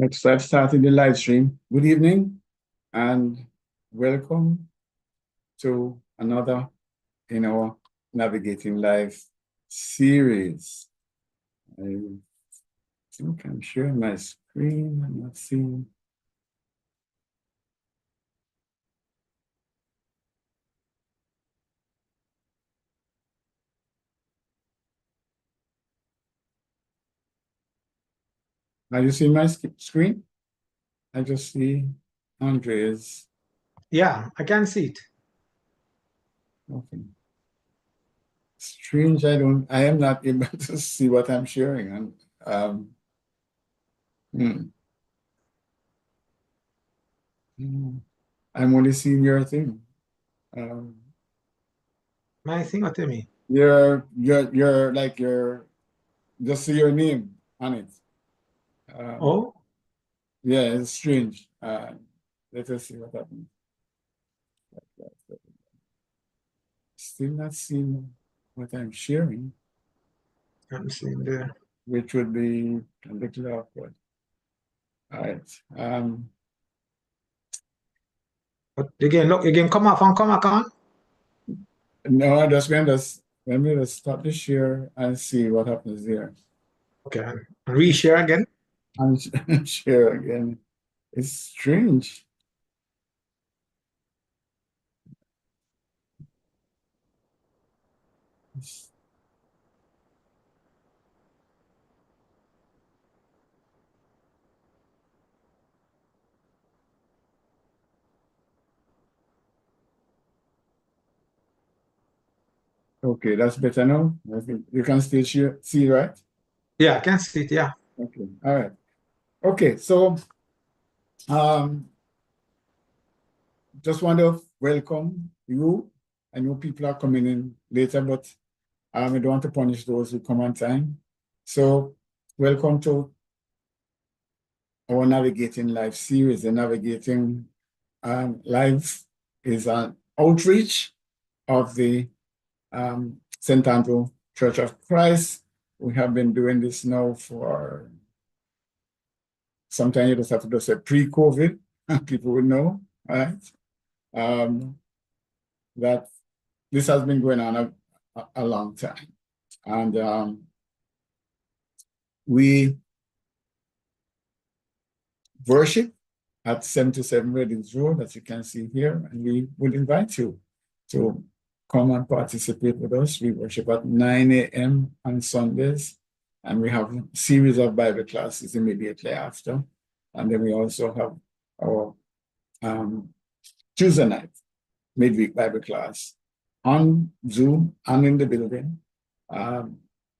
Let's start the live stream. Good evening and welcome to another in our Navigating Life series. I think I'm sharing my screen. I'm not seeing. Are you seeing my screen? I just see Andre's. Yeah, I can see it. Okay. Strange, I am not able to see what I'm sharing. And I'm only seeing your thing. My thing, what do you mean? You're like just see your name on it. Oh, Yeah, it's strange. Let us see what happens. Still not seeing what I'm sharing, I'm seeing there. which would be a little awkward. All right. But again, look, again, come off and come back on. No, I'm just going to let me just stop the share and see what happens there. Okay, and reshare again. And share again. It's strange. Okay, that's better now. I think you can still see, right? Yeah, I can see it, yeah. Okay, all right. Okay, so just want to welcome you. I know people are coming in later, but I don't want to punish those who come on time. So welcome to our Navigating Life series. The Navigating Life is an outreach of the St. Andrew Church of Christ. We have been doing this now for sometimes you just have to just say pre-COVID, people will know, right? That this has been going on a long time. And we worship at 77 Reddings Road, as you can see here, and we would invite you to come and participate with us. We worship at 9 a.m. on Sundays, and we have a series of Bible classes immediately after. And then we also have our Tuesday night midweek Bible class on Zoom and in the building.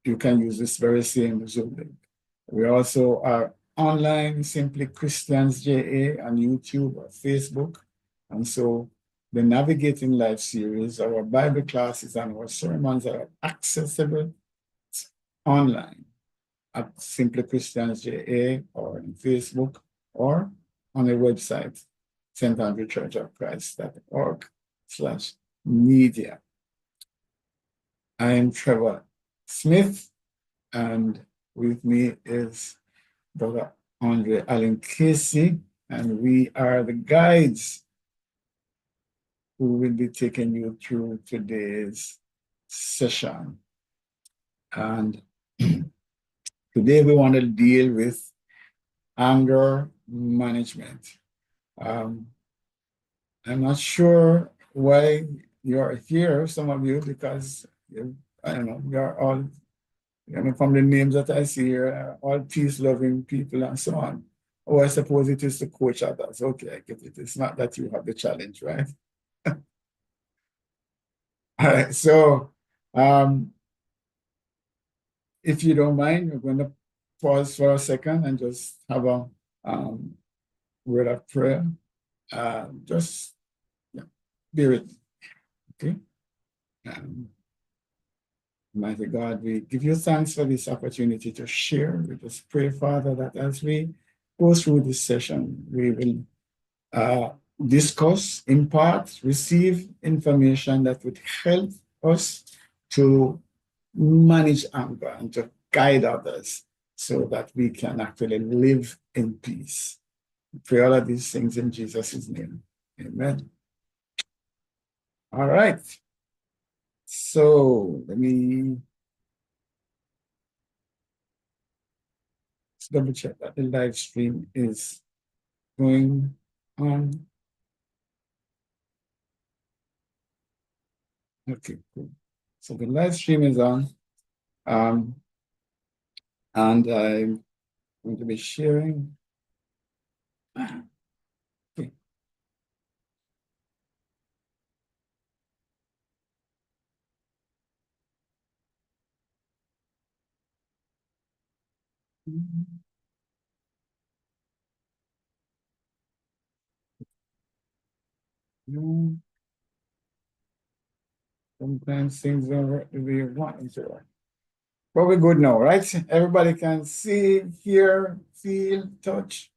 You can use this very same Zoom link. We also are online, Simply Christians JA on YouTube or Facebook. And so the Navigating Life series, our Bible classes and our sermons are accessible online at Simply Christians JA or on Facebook or on the website, standardchurchofchrist.org/media. I am Trevor Smith, and with me is Brother Andre Allen Casey, and we are the guides who will be taking you through today's session. And today we want to deal with anger management. I'm not sure why you're here, some of you, because I don't know, you're all, from the names that I see here, all peace-loving people and so on. Oh, I suppose it is to coach others. Okay, I get it. It's not that you have the challenge, right? All right, so if you don't mind, we're going to pause for a second and just have a word of prayer. Just be with me, okay? Mighty God, we give you thanks for this opportunity to share. We just pray, Father, that as we go through this session, we will discuss, impart, receive information that would help us to manage anger and to guide others so that we can actually live in peace. We pray all of these things in Jesus' name. Amen. All right. So let me double check that the live stream is going on. Okay, cool. So the live stream is on. And I'm going to be sharing. Okay. Sometimes things don't work the way you want them to work. But we're good now, right? Everybody can see, hear, feel, touch.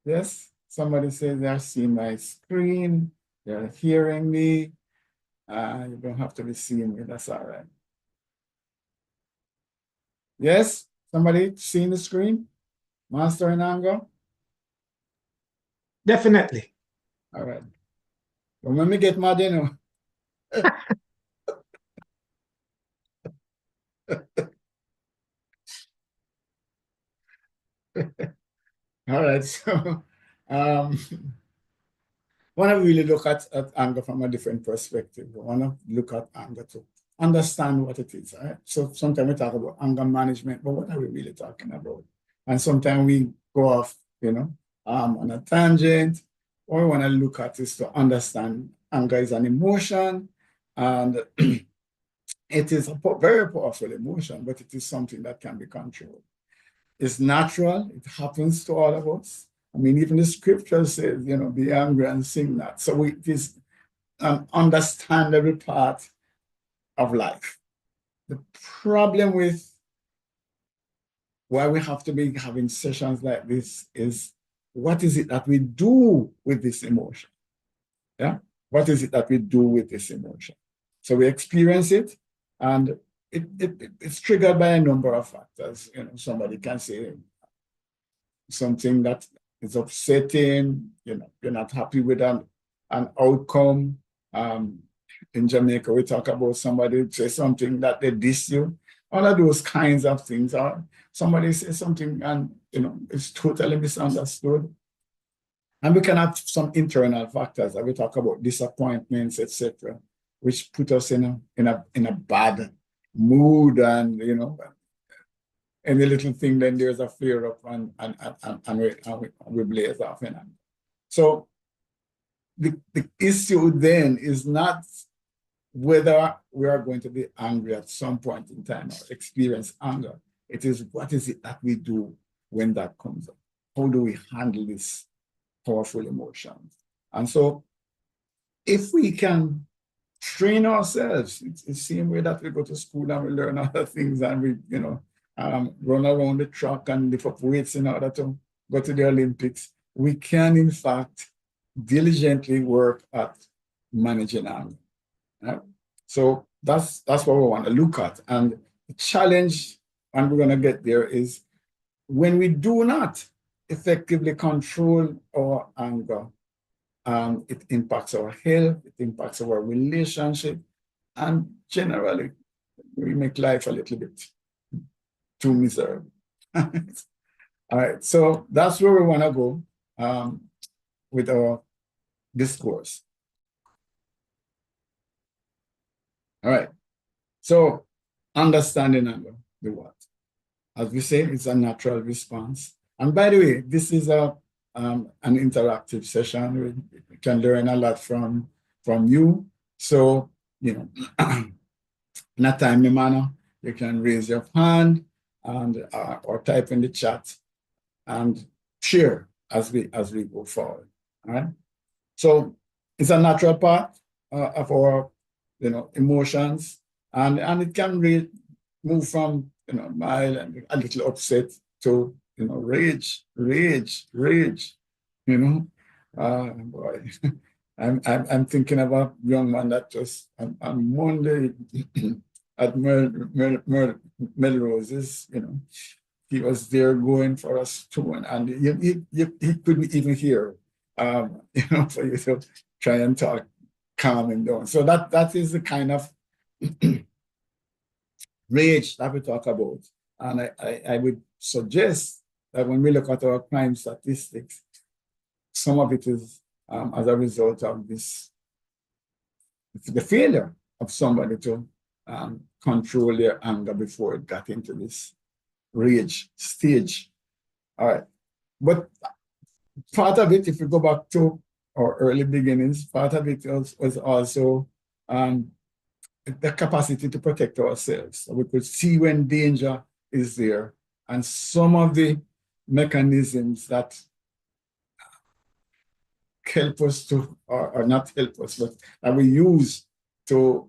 Yes? Somebody says they're seeing my screen, they're hearing me. You don't have to be seeing me, that's all right. Yes? Somebody seeing the screen? Master in anger? Definitely. All right. But when we get mad, you know. All right, so um, want to really look at anger from a different perspective. We want to look at anger to understand what it is. Right? So sometimes we talk about anger management, but what are we really talking about? And sometimes we go off, on a tangent. What we want to look at is to understand anger is an emotion, and it is a very powerful emotion, but it is something that can be controlled. It's natural. It happens to all of us. I mean, even the scripture says, be angry and sing that. So it is an understandable part of life. The problem with why we have to be having sessions like this is what is it that we do with this emotion? Yeah. What is it that we do with this emotion? So we experience it, and it's triggered by a number of factors. Somebody can say something that is upsetting, you're not happy with an outcome. In Jamaica, we talk about somebody say something that they diss you. All of those kinds of things are somebody says something and it's totally misunderstood. And we can have some internal factors that we talk about disappointments, etc., which put us in a bad mood, and any little thing, then there's a flare up and we blaze off. So the issue then is not whether we are going to be angry at some point in time or experience anger. It is what is it that we do when that comes up? How do we handle this powerful emotion? And so if we can train ourselves, it's the same way that we go to school and we learn other things, and we, run around the track and lift up weights in order to go to the Olympics. We can, in fact, diligently work at managing anger. Right? So that's what we want to look at. And the challenge, and we're going to get there, is when we do not effectively control our anger, it impacts our health, it impacts our relationship, and generally, we make life a little bit too miserable. All right, so that's where we want to go with our discourse. All right, so understanding anger, the what? As we say, it's a natural response. And by the way, this is an interactive session. We can learn a lot from you. So, in a timely manner, you can raise your hand and or type in the chat and share as we go forward. All right. So it's a natural part of our emotions, and it can move from mild and a little upset to rage. Boy. I'm thinking about a young man that just on Monday at Melrose's, he was there going for us too, and he couldn't even hear, for you to try and talk, calm him down. So that is the kind of rage that we talk about. And I would suggest that when we look at our crime statistics, some of it is as a result of the failure of somebody to control their anger before it got into this rage stage. All right. But part of it, if we go back to our early beginnings, part of it was also the capacity to protect ourselves. So we could see when danger is there. And some of the mechanisms that help us to, or not help us, but that we use to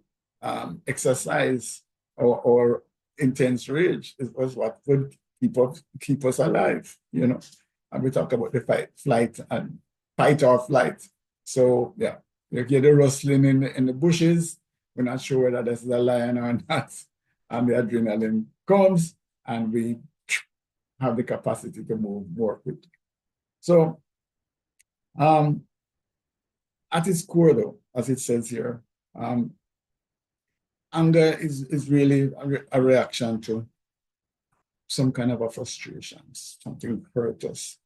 exercise our intense rage was what could keep us alive, And we talk about the fight or flight. So yeah, you hear the rustling in the bushes. We're not sure whether this is a lion or not. And the adrenaline comes and we have the capacity to move more quickly. So at its core, though, as it says here, anger is really a reaction to some kind of a frustration, something hurt us,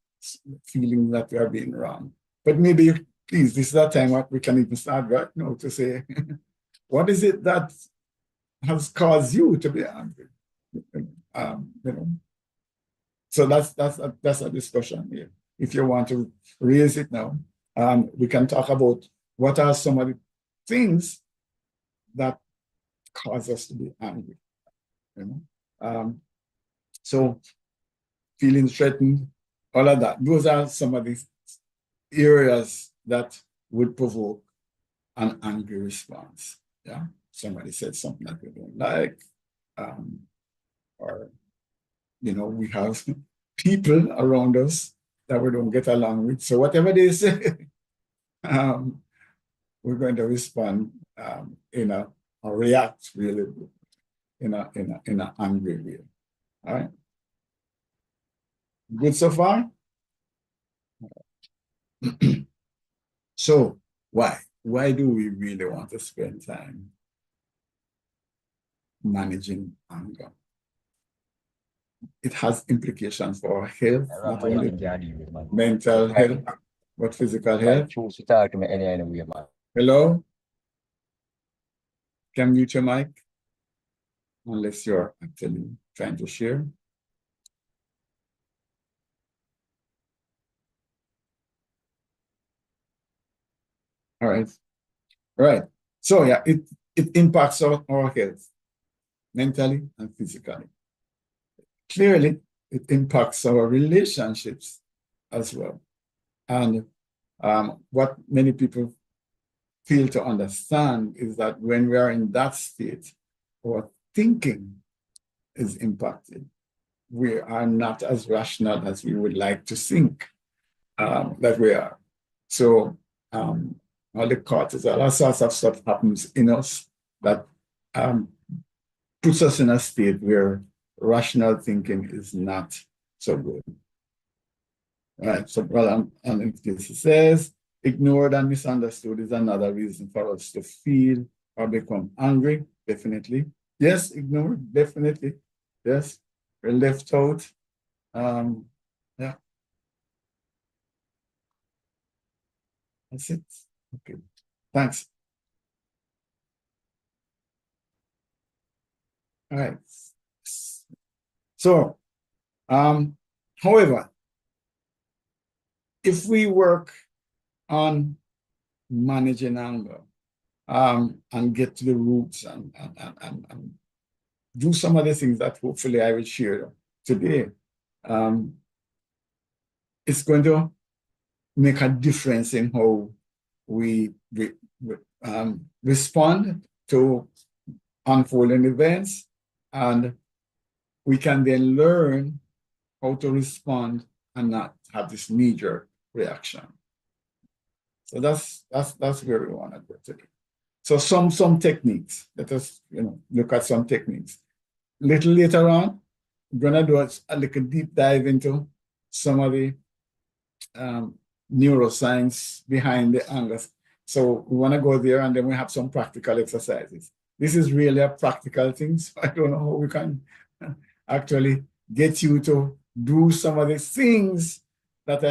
feeling that we are being wrong. But maybe, please, this is that time what we can even start right now to say, what is it that has caused you to be angry? So that's a discussion here. If you want to raise it now, we can talk about what are some of the things that cause us to be angry. So feeling threatened, all of that. Those are some of the areas that would provoke an angry response. Yeah, somebody said something that we don't like, or we have people around us that we don't get along with. So whatever they say, we're going to respond or react really in an angry way. All right. Good so far? So why? Why do we really want to spend time managing anger? It has implications for our health, not only mental health, but physical health. Hello? Can you mute your mic? Unless you're actually trying to share. All right. All right. So yeah, it impacts our health, mentally and physically. Clearly, it impacts our relationships as well. And what many people fail to understand is that when we are in that state, our thinking is impacted. We are not as rational as we would like to think that we are. So all the cortisol, all sorts of stuff happens in us that puts us in a state where rational thinking is not so good. All right, so well, and this says, ignored and misunderstood is another reason for us to feel or become angry, definitely. Yes, ignored, definitely. Yes, we're left out. Yeah. That's it. Okay, thanks. All right. So, however, if we work on managing anger and get to the roots and do some of the things that hopefully I will share today, it's going to make a difference in how we respond to unfolding events, and we can then learn how to respond and not have this knee-jerk reaction. So that's where we want to go today. So some techniques. Let us look at some techniques. Little later on, we're gonna do a little deep dive into some of the um, neuroscience behind the angles. So we want to go there, and then we have some practical exercises. This is really a practical thing, so I don't know how we can actually get you to do some of the things that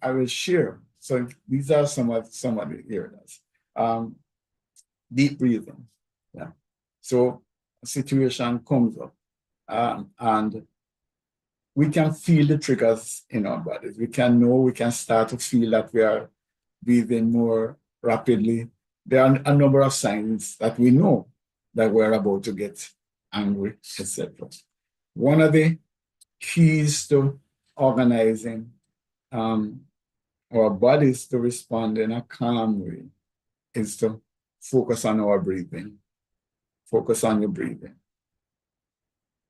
I will share. So these are some of the areas. Deep breathing. Yeah. So a situation comes up, and we can feel the triggers in our bodies. We can start to feel that we are breathing more rapidly. There are a number of signs that we know that we're about to get angry, etc. One of the keys to organizing our bodies to respond in a calm way is to focus on our breathing. Focus on your breathing.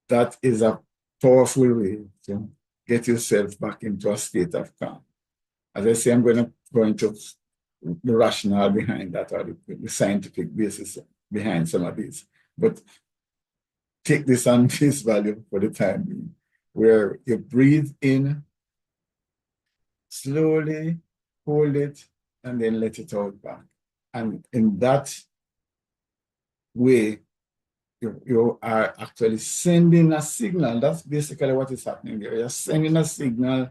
That is a powerful way to get yourself back into a state of calm. As I say, I'm going to go into the rationale behind that, or the scientific basis behind some of these. But take this on face value for the time being, where you breathe in slowly, hold it, and then let it out back. And in that way, you are actually sending a signal. That's basically what is happening here. You're sending a signal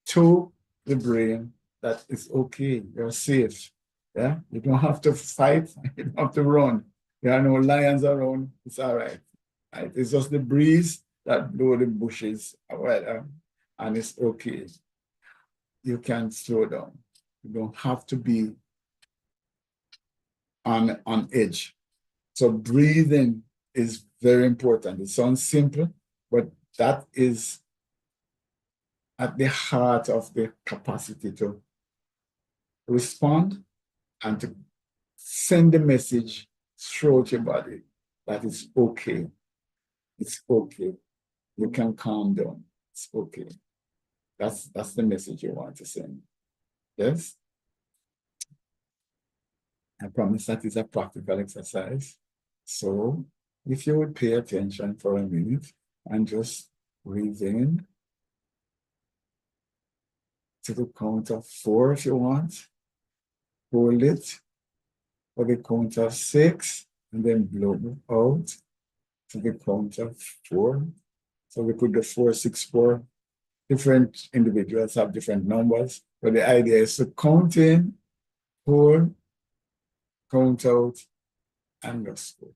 to the brain that it's okay, you're safe. Yeah, you don't have to fight, you don't have to run. There are no lions around, it's all right. Right? It's just the breeze that blow the bushes, and it's okay. You can slow down. You don't have to be on edge. So breathing is very important. It sounds simple, but that is at the heart of the capacity to respond and to send the message throughout your body that it's okay. It's okay. You can calm down. It's okay. That's the message you want to send. Yes? I promise that is a practical exercise. So if you would pay attention for a minute and just breathe in to the count of 4 if you want. Hold it for the count of 6 and then blow out to the count of 4. So we could do 4, 6, 4. Different individuals have different numbers, but the idea is to count in, hold, count out, and just go.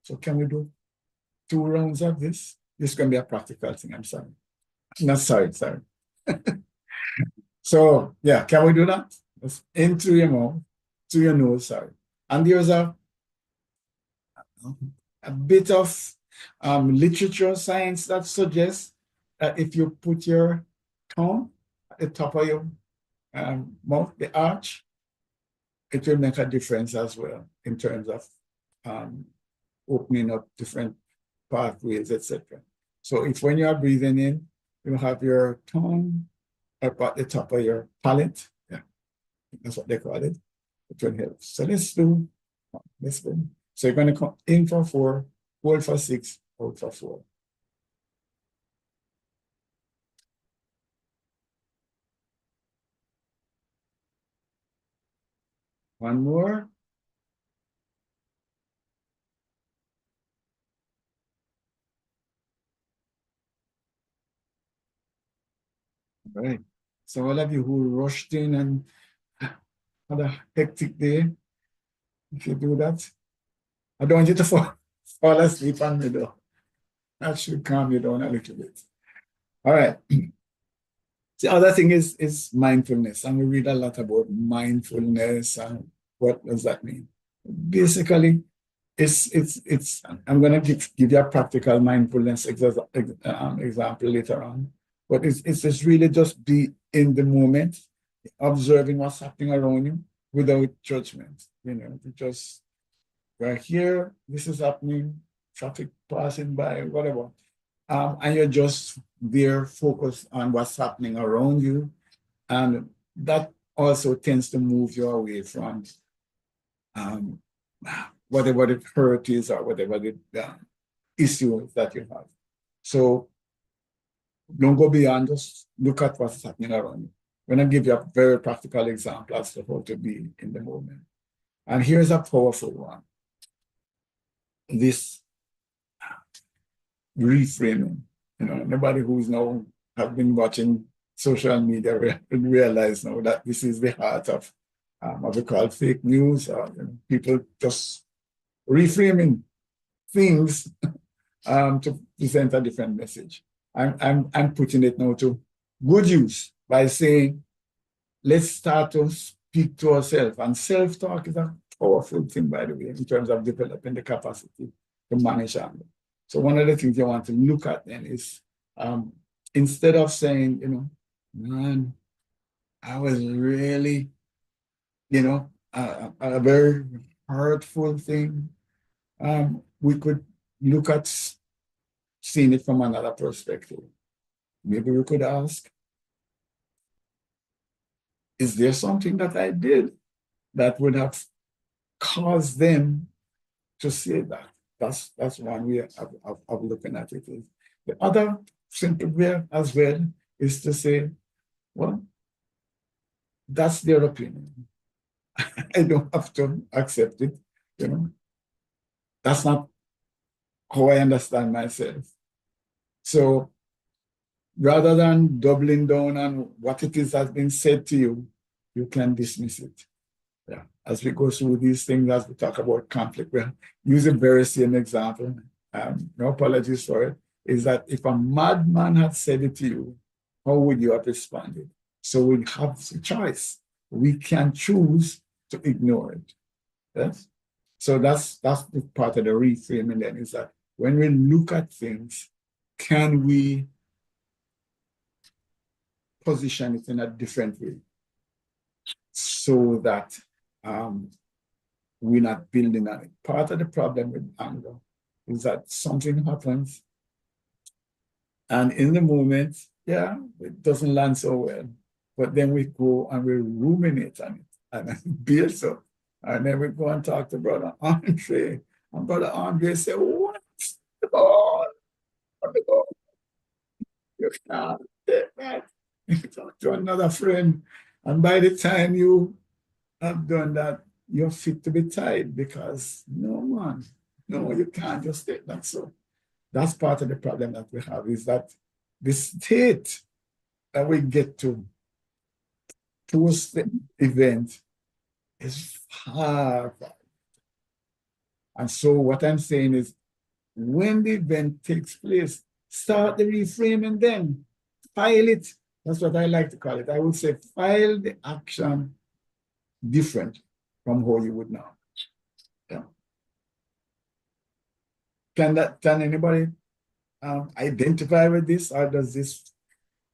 So can we do 2 rounds of this? This is going to be a practical thing, I'm sorry. Not sorry. So yeah, can we do that? Just in through your mouth, through your nose, sorry. And there's a bit of literature science that suggests that if you put your tongue at the top of your mouth, the arch, it will make a difference as well in terms of opening up different pathways, etc. So if when you are breathing in, you have your tongue up at the top of your palate, yeah, that's what they call it. It will help. So let's do. So you're going to come in for 4, hold for 6, out for 4. One more. All right. So all of you who rushed in and had a hectic day, if you do that, I don't want you to fall asleep on me though. That should calm you down a little bit. All right. The other thing is mindfulness, and we read a lot about mindfulness and what does that mean. Basically, it's. I'm going to give you a practical mindfulness example later on, but it's just really just be in the moment, observing what's happening around you without judgment. Just we're here, this is happening, traffic passing by, whatever. And you're just there focused on what's happening around you. And that also tends to move you away from whatever the hurt is or whatever the issue that you have. So don't go beyond, just look at what's happening around you. I'm going to give you a very practical example as to how to be in the moment. And here's a powerful one. This reframing. Anybody who's now have been watching social media realize now that this is the heart of what we call fake news, or people just reframing things to present a different message. I'm putting it now to good use by saying, let's start to speak to ourselves. And self-talk is a powerful thing, by the way, in terms of developing the capacity to manage anger. So one of the things you want to look at then is, instead of saying, man, I was really, a very hurtful thing, we could look at seeing it from another perspective. Maybe we could ask, is there something that I did that would have caused them to say that? That's one way of looking at it. The other simple way as well is to say, well, that's their opinion. I don't have to accept it. That's not how I understand myself. So rather than doubling down on what it is that's been said to you, you can dismiss it. Yeah. As we go through these things, as we talk about conflict, we'll use a very same example. No apologies for it. Is that if a madman had said it to you, how would you have responded? So we have a choice. We can choose to ignore it. Yes. So that's the part of the reframing then, is that when we look at things, can we position it in a different way so that we're not building on it? Part of the problem with anger is that something happens, and in the moment, yeah, it doesn't land so well. But then we go and we ruminate on it, and it builds up. And then we go and talk to Brother Andre, and Brother Andre say, "What? Oh, you can't take that." You talk to another friend, and by the time you have done that, you're fit to be tied, because no, man, no, you can't just take that. So that's part of the problem that we have, is that the state that we get to post the event is far. And so what I'm saying is, when the event takes place, start the reframing then. File it. That's what I like to call it. I would say file the action different from how you would now. Yeah. Can anybody identify with this, or does this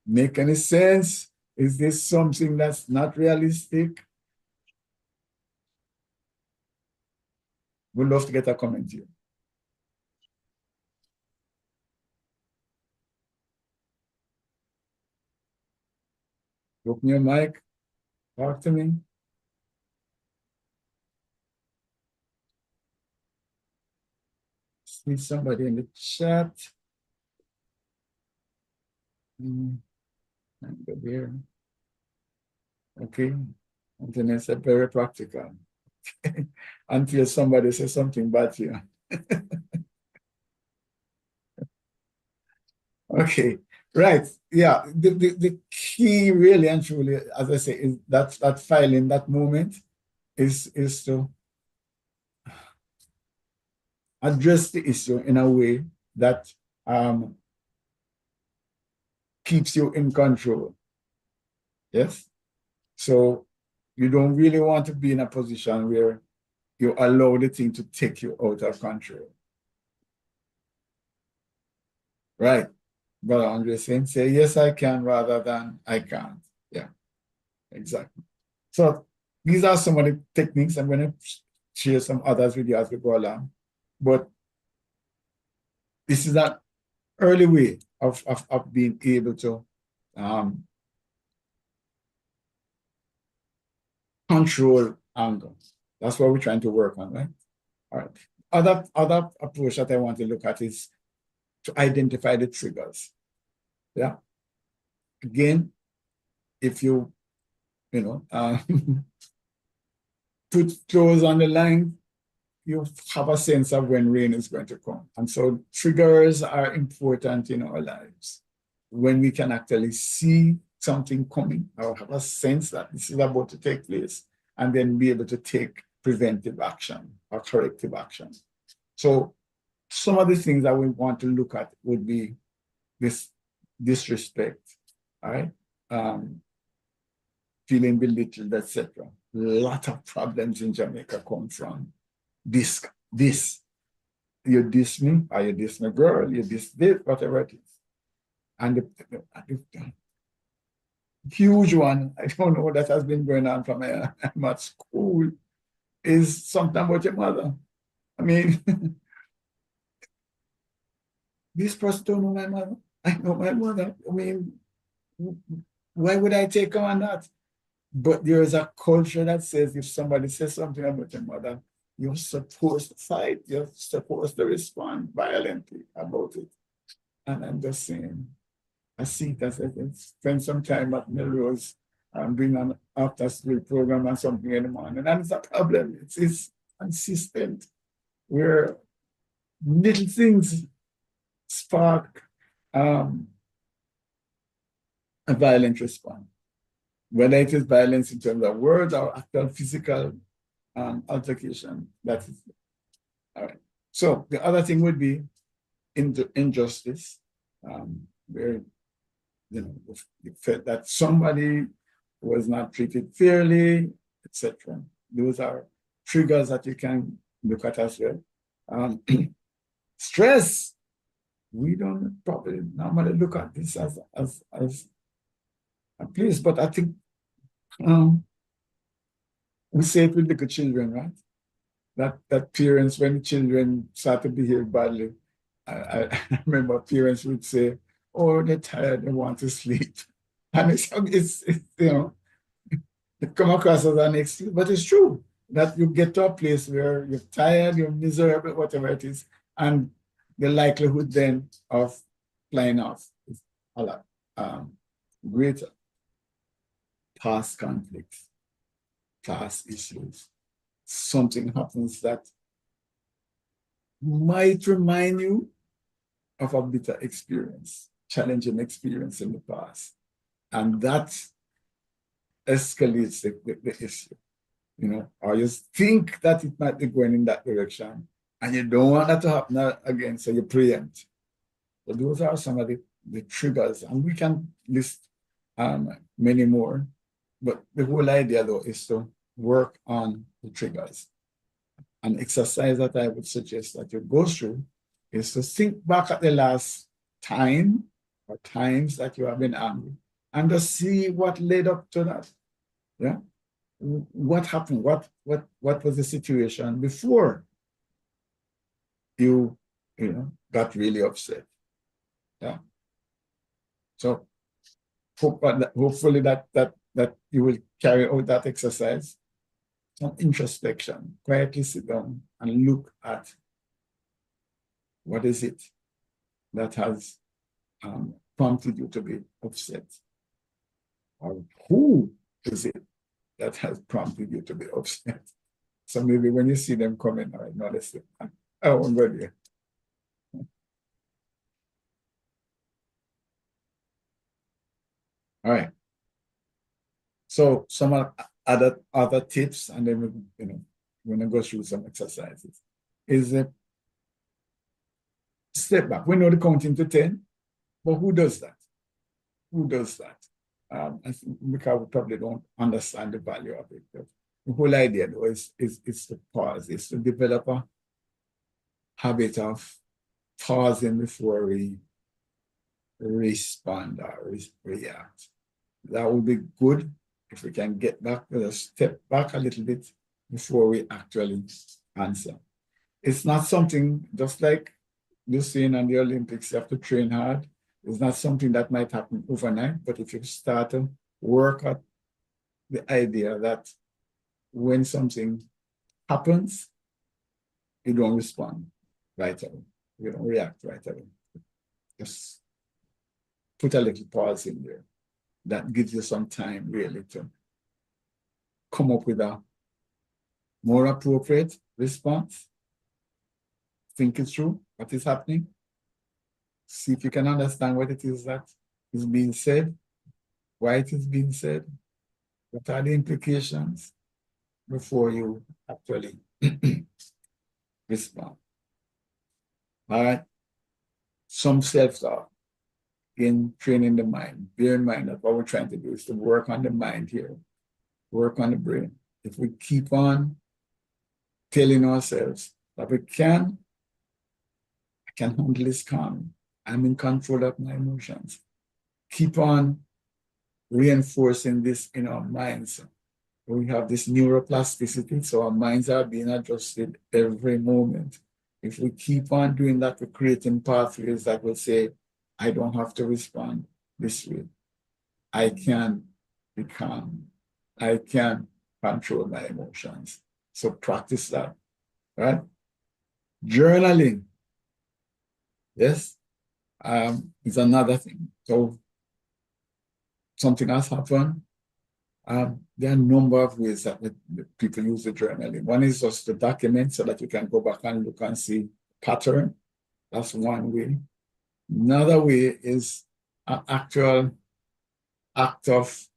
make any sense? Is this something that's not realistic? We'd love to get a comment here. Open your mic, talk to me. See somebody in the chat. Here. Okay. And then it's very practical. Until somebody says something bad to you. Okay, right. Yeah, the key really and truly, as I say, is that filing, that moment is to address the issue in a way that keeps you in control. Yes? So you don't really want to be in a position where you allow the thing to take you out of control. Right. Brother Andre saying, say, yes, I can, rather than I can't. Yeah, exactly. So these are some of the techniques. I'm going to share some others with you as we go along. But this is an early way of being able to control anger. That's what we're trying to work on, right? All right. Other approach that I want to look at is to identify the triggers. Yeah. Again, if put clothes on the line, you have a sense of when rain is going to come. And so triggers are important in our lives. When we can actually see something coming or have a sense that this is about to take place, and then be able to take preventive action or corrective action. So some of the things that we want to look at would be this disrespect, all right? Feeling belittled, etc. A lot of problems in Jamaica come from this. You diss me, or you diss my girl, you diss this, whatever it is. And the huge one, I don't know, that has been going on from I'm at school, is something about your mother. I mean, this person don't know my mother. I know my mother. I mean, why would I take on that? But there is a culture that says if somebody says something about your mother, you're supposed to fight. You're supposed to respond violently about it. And I'm just saying, I see that I spend some time at Melrose doing an after school program and something in the morning. And it's a problem. It's consistent where little things spark a violent response, whether it is violence in terms of words or actual physical altercation. That is all right. So the other thing would be injustice, where the fact that somebody was not treated fairly, etc. Those are triggers that you can look at as well. Stress. We don't probably normally look at this as a place, but I think we say it with little children, right? That parents, when children start to behave badly, I remember parents would say, "Oh, they're tired, they want to sleep," and it's it come across as an excuse, but it's true that you get to a place where you're tired, you're miserable, whatever it is, and the likelihood then of flying off is a lot greater. Past conflicts, past issues, something happens that might remind you of a bitter experience, challenging experience in the past. And that escalates the issue, or you think that it might be going in that direction and you don't want that to happen again, so you preempt. So those are some of the triggers, and we can list many more. But the whole idea, though, is to work on the triggers. An exercise that I would suggest that you go through is to think back at the last time or times that you have been angry and to see what led up to that. Yeah. What happened? What was the situation before you got really upset? Yeah. So hopefully that you will carry out that exercise. Some introspection, quietly sit down and look at what is it that has prompted you to be upset, or who is it that has prompted you to be upset. So maybe when you see them coming, all right, notice it. I won't go there. All right. So some other tips, and then we're gonna go through some exercises. Is a step back. We know the counting to 10, but who does that? Who does that? I think because we probably don't understand the value of it. But the whole idea, though, is to pause, is to develop a habit of pausing before we respond or react. That would be good if we can get back, step back a little bit before we actually answer. It's not something, just like you saying on the Olympics, you have to train hard. It's not something that might happen overnight, but if you start to work at the idea that when something happens, you don't respond right away. You don't react right away. Just put a little pause in there. That gives you some time really to come up with a more appropriate response. Think it through, what is happening. See if you can understand what it is that is being said, why it is being said, what are the implications before you actually respond. All right. Some self-talk in training the mind. Bear in mind that what we're trying to do is to work on the mind here, work on the brain. If we keep on telling ourselves that I can handle this calmly, I'm in control of my emotions. Keep on reinforcing this in our minds. We have this neuroplasticity, so our minds are being adjusted every moment. If we keep on doing that, we're creating pathways that will say, I don't have to respond this way. I can be calm. I can control my emotions. So practice that, right? Journaling, yes, is another thing. So something has happened. There are a number of ways that people use the journaling. One is just to document so that you can go back and look and see pattern. That's one way. Another way is an actual act of,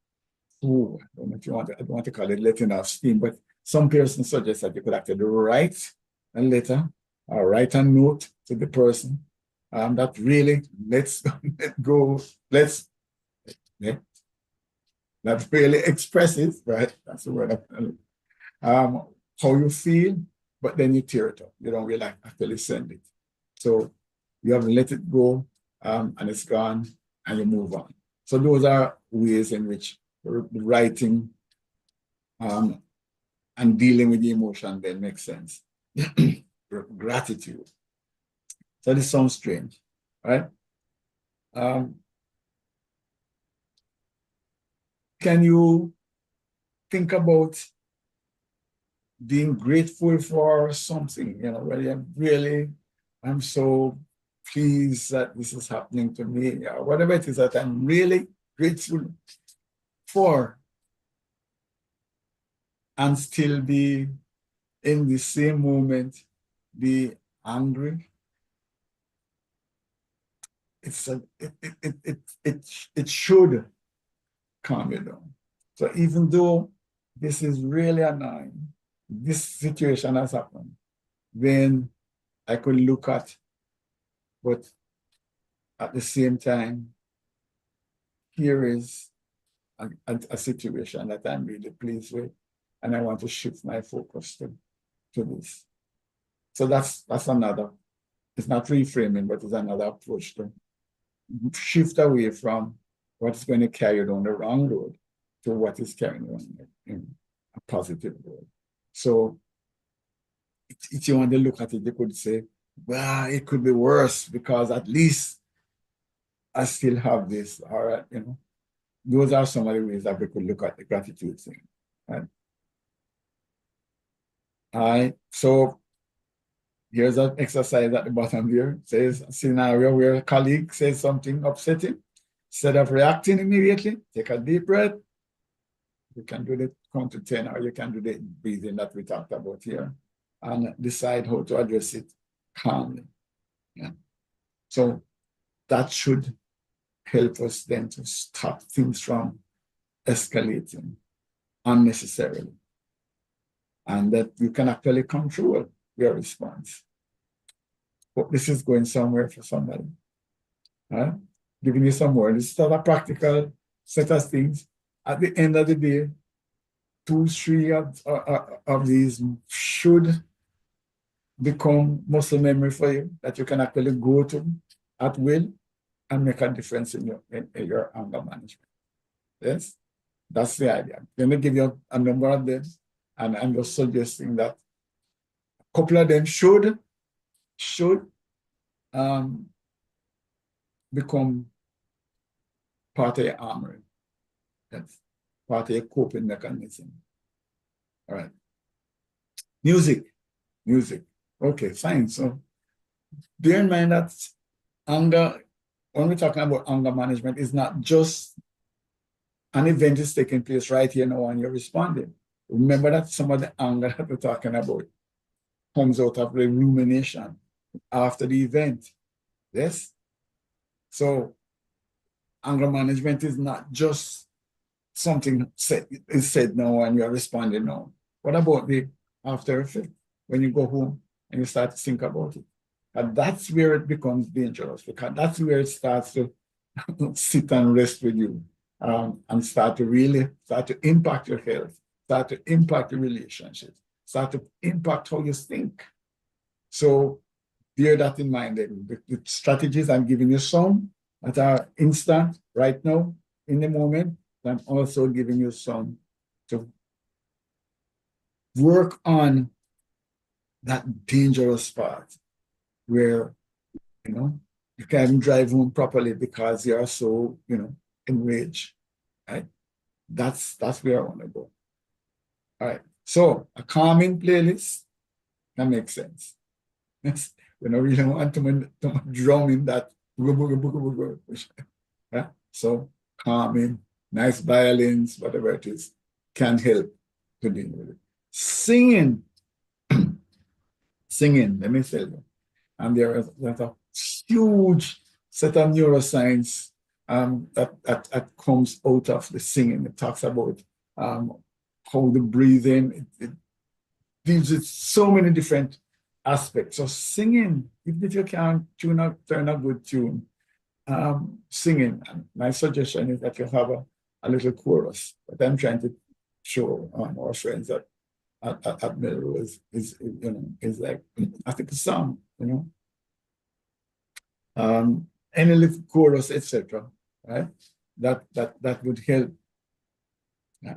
I don't know if you want to, I don't want to call it letting off steam, but some persons suggest that you could actually write a letter or write a note to the person that really let's let go, let's, yeah, that really expresses, right? That's the word. How you feel, but then you tear it up. You don't really actually send it. So you have to let it go, and it's gone, and you move on. So those are ways in which writing and dealing with the emotion then makes sense. Gratitude. So this sounds strange, right? Can you think about being grateful for something, where I'm so pleased that this is happening to me, or whatever it is that I'm really grateful for, and still be in the same moment, be angry. It should calm you down. So even though this is really annoying, this situation has happened, then I could look at, but at the same time, here is a situation that I'm really pleased with, and I want to shift my focus to this. So that's another, it's not reframing, but it's another approach to shift away from what's going to carry you down the wrong road to what is carrying you in a positive road. So if you want to look at it, you could say, well, it could be worse because at least I still have this. All right, those are some of the ways that we could look at the gratitude thing. Right? All right. So here's an exercise at the bottom here. It says a scenario where a colleague says something upsetting. Instead of reacting immediately, take a deep breath. You can do the count to 10, or you can do the breathing that we talked about here, and decide how to address it calmly. Yeah. So that should help us then to stop things from escalating unnecessarily, and that you can actually control your response. But this is going somewhere for somebody. Right? Giving you some more. This is a practical set of things. At the end of the day, 2, 3 of these should become muscle memory for you that you can actually go to at will and make a difference in your anger management. Yes, that's the idea. Let me give you a number of them, and I'm just suggesting that a couple of them should become part of your armory. That's part of your coping mechanism. All right. Music. Okay, fine. So bear in mind that anger, when we're talking about anger management, is not just an event is taking place right here now and you're responding. Remember that some of the anger that we're talking about comes out of the rumination after the event. Yes? So anger management is not just something is said now and you're responding now. What about the after effect? When you go home and you start to think about it. And that's where it becomes dangerous because that's where it starts to sit and rest with you and start to impact your health, start to impact your relationships, start to impact how you think. So bear that in mind. The strategies I'm giving you some that are instant right now in the moment. I'm also giving you some to work on that dangerous part where you can't drive home properly because you are so enraged. Right? That's where I want to go. All right. So a calming playlist that makes sense. We don't really want to drum in that. Yeah? So calming, nice violins, whatever it is, can help to deal with it. Singing, singing, let me tell you. And there's a huge set of neuroscience that comes out of the singing. It talks about how the breathing, it gives it so many different aspects. So singing, even if you can't turn a good tune, singing, my suggestion is that you have a little chorus. But I'm trying to show our friends that at Melrose is like, I think a song, any little chorus, etc. Right? That would help. Yeah.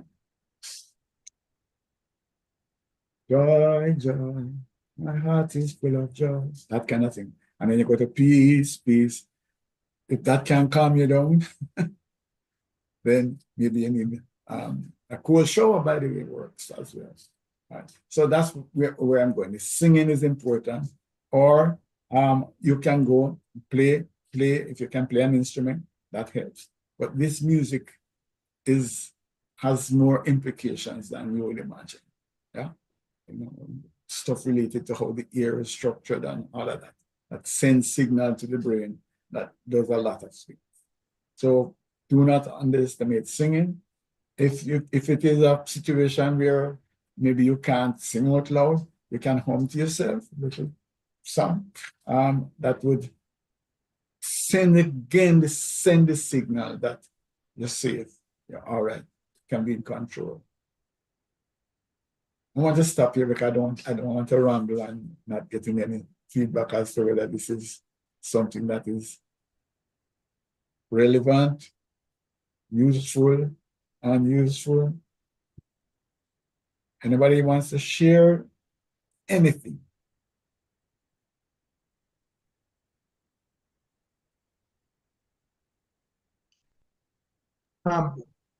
Joy, joy, my heart is full of joy. That kind of thing. And then you go to peace, peace. If that can calm you down, then maybe you need a cool shower, by the way, works as well. Right. So that's where I'm going. The singing is important. Or you can go play, if you can play an instrument, that helps. But this music has more implications than you would imagine. Yeah. Stuff related to how the ear is structured and all of that. That sends signal to the brain that does a lot of things. So do not underestimate singing. If it is a situation where maybe you can't sing out loud, you can hum to yourself a little song that would send the signal that you're safe, you're all right, you can be in control. I want to stop here because I don't want to ramble and not getting any feedback as to whether this is something that is relevant, useful, unuseful. Anybody wants to share anything?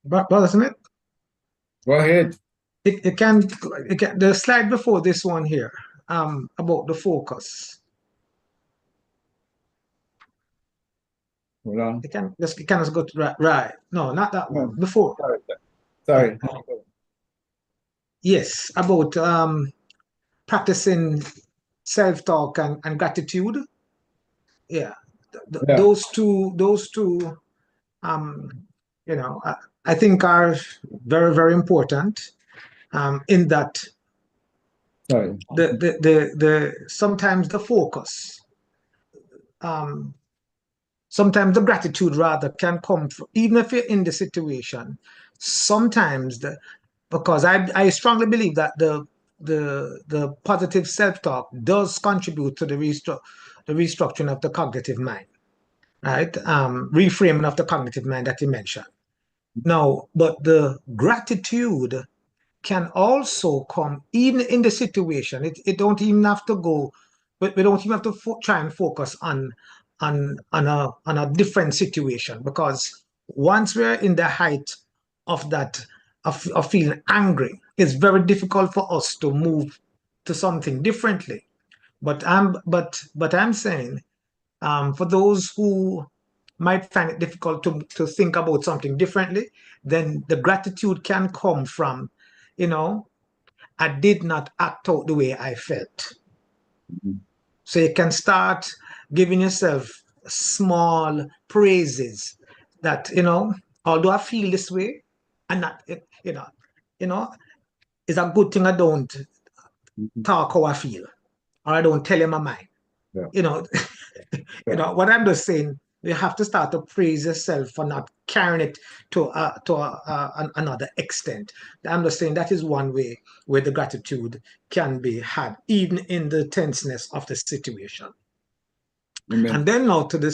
Brother Smith, Go ahead. the slide before this one here, about the focus. Hold on. It can just go to right. No, not that one. No, Before. sorry. Uh, Sorry. yes, about practicing self-talk and gratitude. Yeah, Yeah, those two, um, I think are very, very important. In that sorry. the sometimes the focus, um, sometimes the gratitude rather can come from, even if you're in the situation. Sometimes because I strongly believe that the positive self-talk does contribute to the restructuring of the cognitive mind, right? Reframing of the cognitive mind that you mentioned. Now, but the gratitude can also come even in the situation. It don't even have to go, but we don't even have to try and focus on a different situation, because once we're in the height of that of feeling angry, it's very difficult for us to move to something differently. But I'm saying, for those who might find it difficult to think about something differently, then the gratitude can come from, you know, I did not act out the way I felt. Mhm. So you can start giving yourself small praises that, although I feel this way, and not, you know, it's a good thing I don't Mhm. talk how I feel, or I don't tell you my mind. Yeah, You know, yeah. what I'm just saying, you have to start to praise yourself for not carrying it to another extent. I'm just saying that is one way where the gratitude can be had, even in the tenseness of the situation. And Amen. then now to the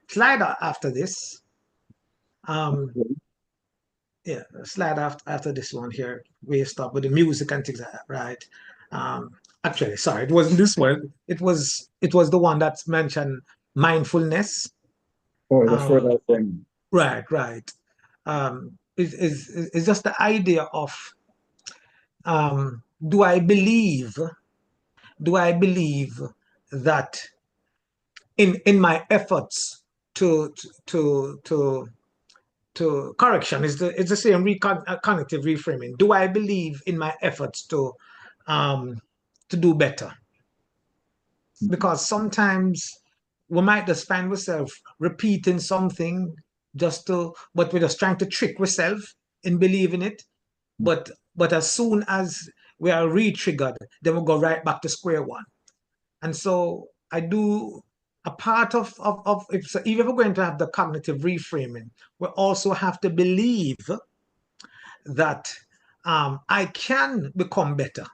slide after this. Um, yeah, slide after this one here, we stop with the music and things like that, right? Um, Actually, sorry, it wasn't this one. It was the one that's mentioned mindfulness. Oh, the Um, further thing. right. It's just the idea of, um, do I believe do I believe that in my efforts to to to to correction is the same cognitive reframing. Do I believe in my efforts um, to do better? Mhm. Because sometimes we might just find ourselves repeating something but we're just trying to trick ourselves in believing it. But as soon as we are re-triggered, then we'll go right back to square one. And so I do a part of if, so even if we're going to have the cognitive reframing, we also have to believe that I can become better.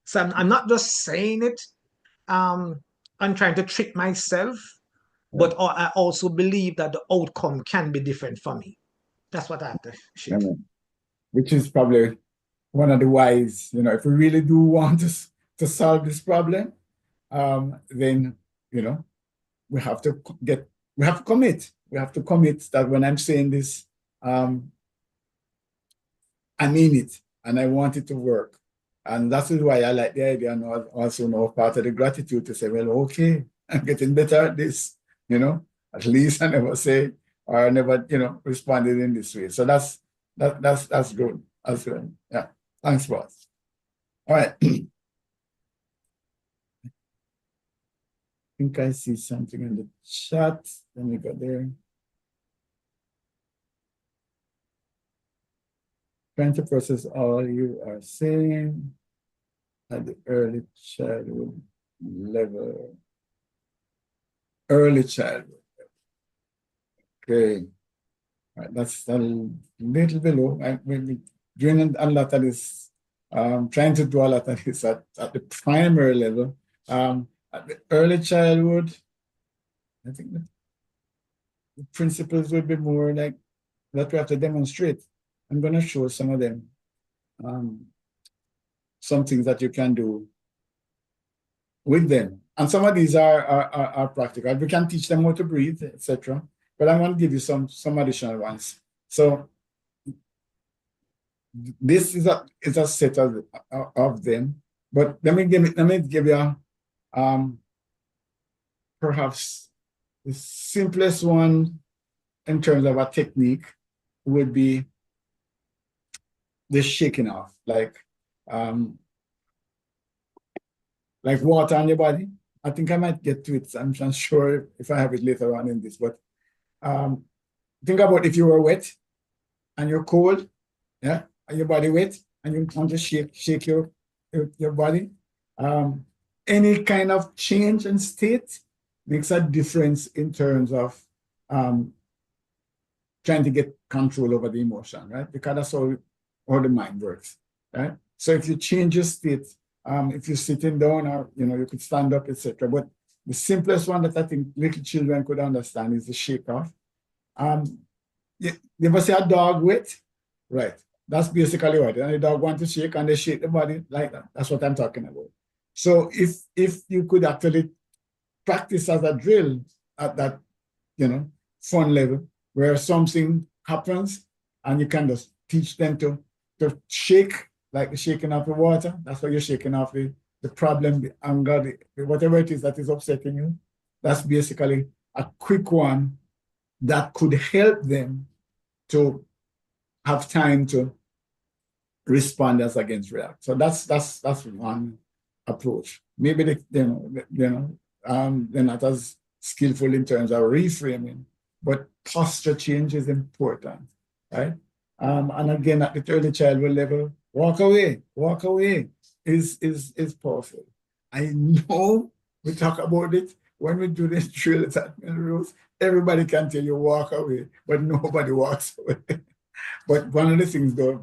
So I'm not just saying it, um, I'm trying to trick myself, Yeah. but I also believe that the outcome can be different for me. That's what I have to share. Amen. Which is probably one of the whys, if we really do want to solve this problem, then, you know, we have to get, we have to commit. We have to commit that when I'm saying this, um, I mean it and I want it to work. And that's why I like the idea and also know part of the gratitude to say, well, okay, I'm getting better at this, at least I never say or I never, responded in this way. So that's good. That's good. Yeah. Thanks, boss. All right. I think I see something in the chat. Let me go there. Trying to process all you are saying at the early childhood level. Early childhood. Okay. Right. That's a little below. We're doing a lot of this, trying to do a lot of this at the primary level. At the early childhood, I think the principles would be more like that we have to demonstrate. I'm going to show some of them, um, some things that you can do with them. And some of these are practical. We can teach them how to breathe, etc. But I'm going to give you some additional ones. So this is a set of them. But let me give you um, perhaps the simplest one in terms of a technique would be the shaking off, um, like water on your body. I think I might get to it. I'm not sure if I have it later on in this, but um, think about if you were wet and you're cold, yeah, and your body wet, and you want to shake your body. Um, any kind of change in state makes a difference in terms of um, trying to get control over the emotion, right? Because that's how the mind works, right? So if you change your state, if you're sitting down or you could stand up, etc. But the simplest one that I think little children could understand is the shake off. Um, you ever see a dog wet? Right. That's basically what. And the dog wants to shake and they shake the body like that. That's what I'm talking about. So if you could actually practice as a drill at that, fun level where something happens and you can just teach them to shake like the shaking of the water. That's what you're shaking off the the problem, the anger, whatever it is that is upsetting you, that's basically a quick one that could help them to have time to respond as against react. So that's one approach. Maybe they're not as skillful in terms of reframing, but posture change is important, right? And again, at the early childhood level, walk away is powerful. I know we talk about it when we do this drill at Melrose. Everybody can tell you walk away, but nobody walks away. But one of the things, though,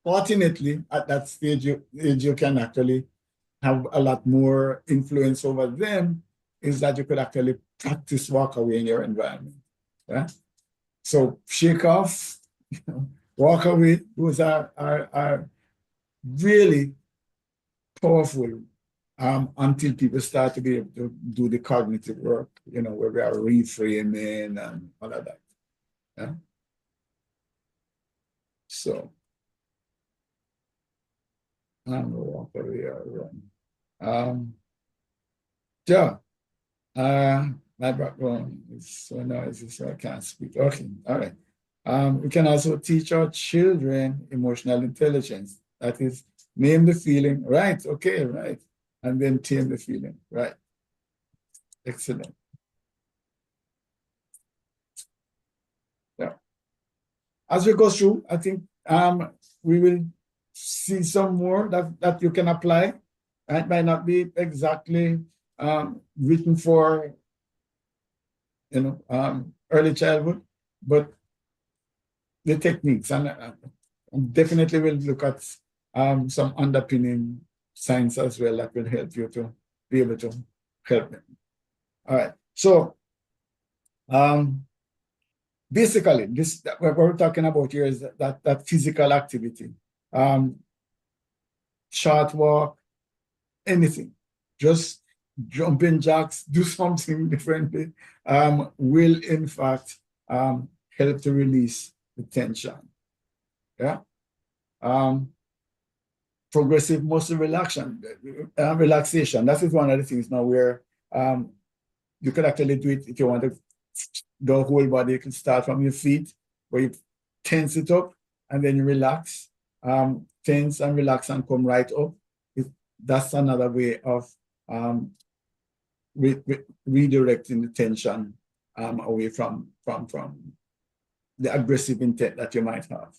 fortunately, at that stage, you can actually have a lot more influence over them, is that you could actually practice walk away in your environment. Yeah? So shake off, walk away, those are really powerful until people start to be able to do the cognitive work, where we are reframing and all of that. Yeah? So I'm gonna walk away or run. Yeah. My background is so noisy, so I can't speak. Okay, all right. We can also teach our children emotional intelligence. That is, name the feeling, right? Okay, right. And then tame the feeling, right? Excellent. Yeah. As we go through, I think we will see some more that you can apply. It might not be exactly written for early childhood, but the techniques, and definitely we'll look at some underpinning science as well that will help you to be able to help them. All right. So basically, what we're talking about here is that physical activity, short walk, anything, just jumping jacks, do something differently, will in fact help to release the tension. Yeah. Progressive muscle relaxation. That is one of the things now where you can actually do it if you want to. The whole body, you can start from your feet, where you tense it up and then you relax. Tense and relax and come right up. That's another way of redirecting the tension away from the aggressive intent that you might have.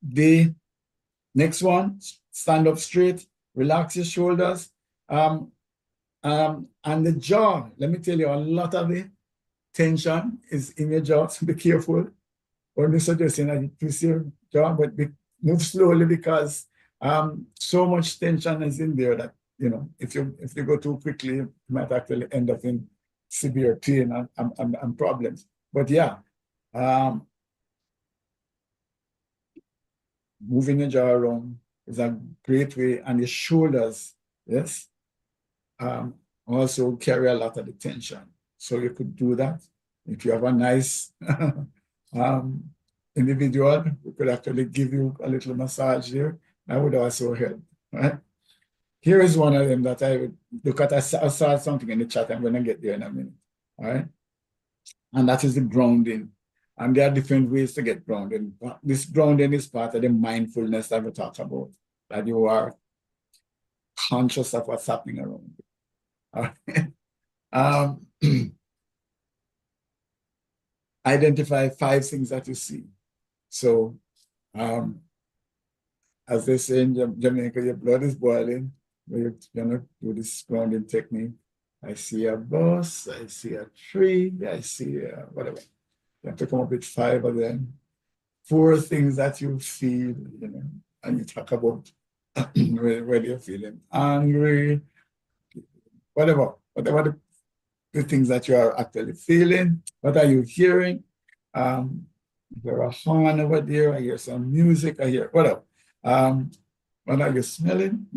The next one, stand up straight, relax your shoulders, and the jaw. Let me tell you, a lot of the tension is in your jaw, so be careful. Only suggesting that you twist your jaw, but move slowly, because so much tension is in there that if you go too quickly, you might actually end up in severe pain and problems. But yeah, moving your jaw around is a great way, and your shoulders, yes, also carry a lot of the tension. So you could do that. If you have a nice individual who could actually give you a little massage there, that would also help, right? Here is one of them that I would look at. I saw something in the chat. I'm going to get there in a minute, all right? And that is the grounding. And there are different ways to get grounded. This grounding is part of the mindfulness that we talk about, that you are conscious of what's happening around you. All right? Identify 5 things that you see. So, as they say in Jamaica, your blood is boiling. You're gonna do this grounding technique. I see a bus, I see a tree, I see whatever. You have to come up with 5 of them. 4 things that you feel, and you talk about whether you're feeling angry, whatever the things that you are actually feeling. What are you hearing? There a horn over there. I hear some music. I hear whatever. What are you smelling?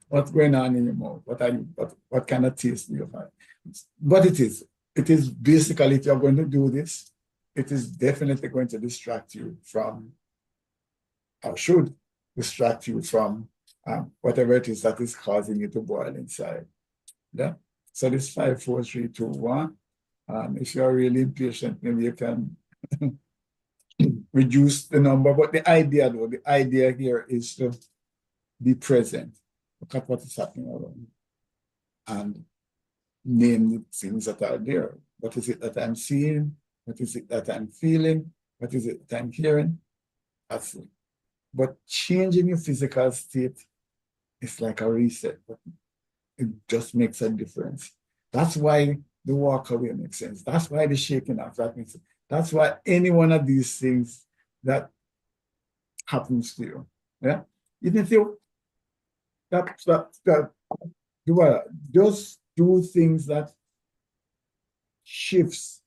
What's going on in your mouth? What kind of taste do you have? But it is basically, if you're going to do this, it is definitely going to distract you from or should distract you from whatever it is that is causing you to boil inside. Yeah. So this 5, 4, 3, 2, 1. If you're really impatient, maybe you can reduce the number. But the idea, though, the idea here is to be present. Look at what is happening around you and name the things that are there. What is it that I'm seeing? What is it that I'm feeling? What is it that I'm hearing? That's it. But changing your physical state is like a reset. It just makes a difference. That's why the walk away makes sense. That's why the shaking off that makes sense. That's why any one of these things that happens to you, yeah, even if you just do things that shifts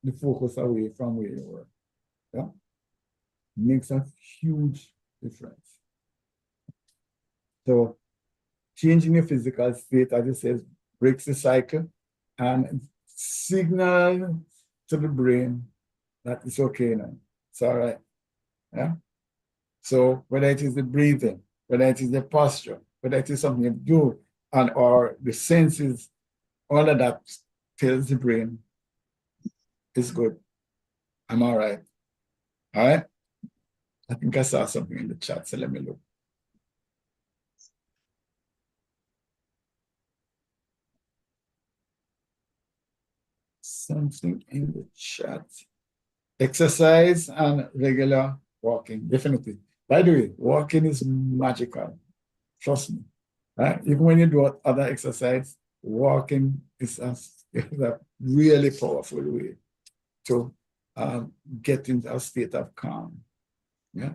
the focus away from where you were, yeah, makes a huge difference. So changing your physical state, as it says, breaks the cycle and signal to the brain that it's okay now. It's all right. Yeah. So whether it is the breathing, whether it is the posture, whether it is something you do, and or the senses, all of that tells the brain it's good. I'm all right. All right. I think I saw something in the chat, so let me look. Something in the chat. Exercise and regular walking, definitely. By the way, walking is magical. Trust me. Right? Even when you do other exercise, walking is a really powerful way to get into a state of calm. Yeah.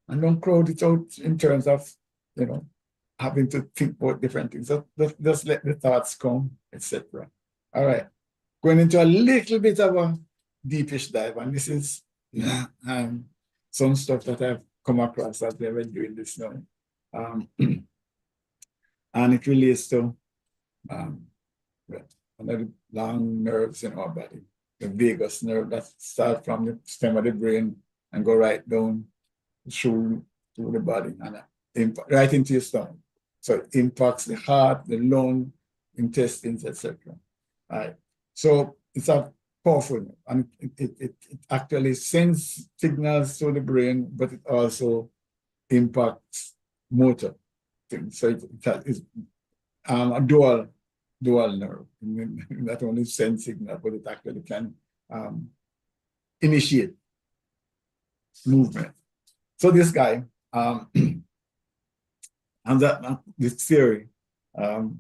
And don't crowd it out in terms of, having to think about different things. Just let the thoughts come, etc. All right. Going into a little bit of a deepish dive, and this is some stuff that I've come across as we were doing this now. And it relates to one of the long nerves in our body, the vagus nerve that starts from the stem of the brain and go right down through the body and right into your stomach. So it impacts the heart, the lung, intestines, etc. Right. So it's a powerful, and it actually sends signals to the brain, but it also impacts motor things. So it's a dual nerve. Not only sends signal, but it actually can initiate movement. So this guy, and this theory, the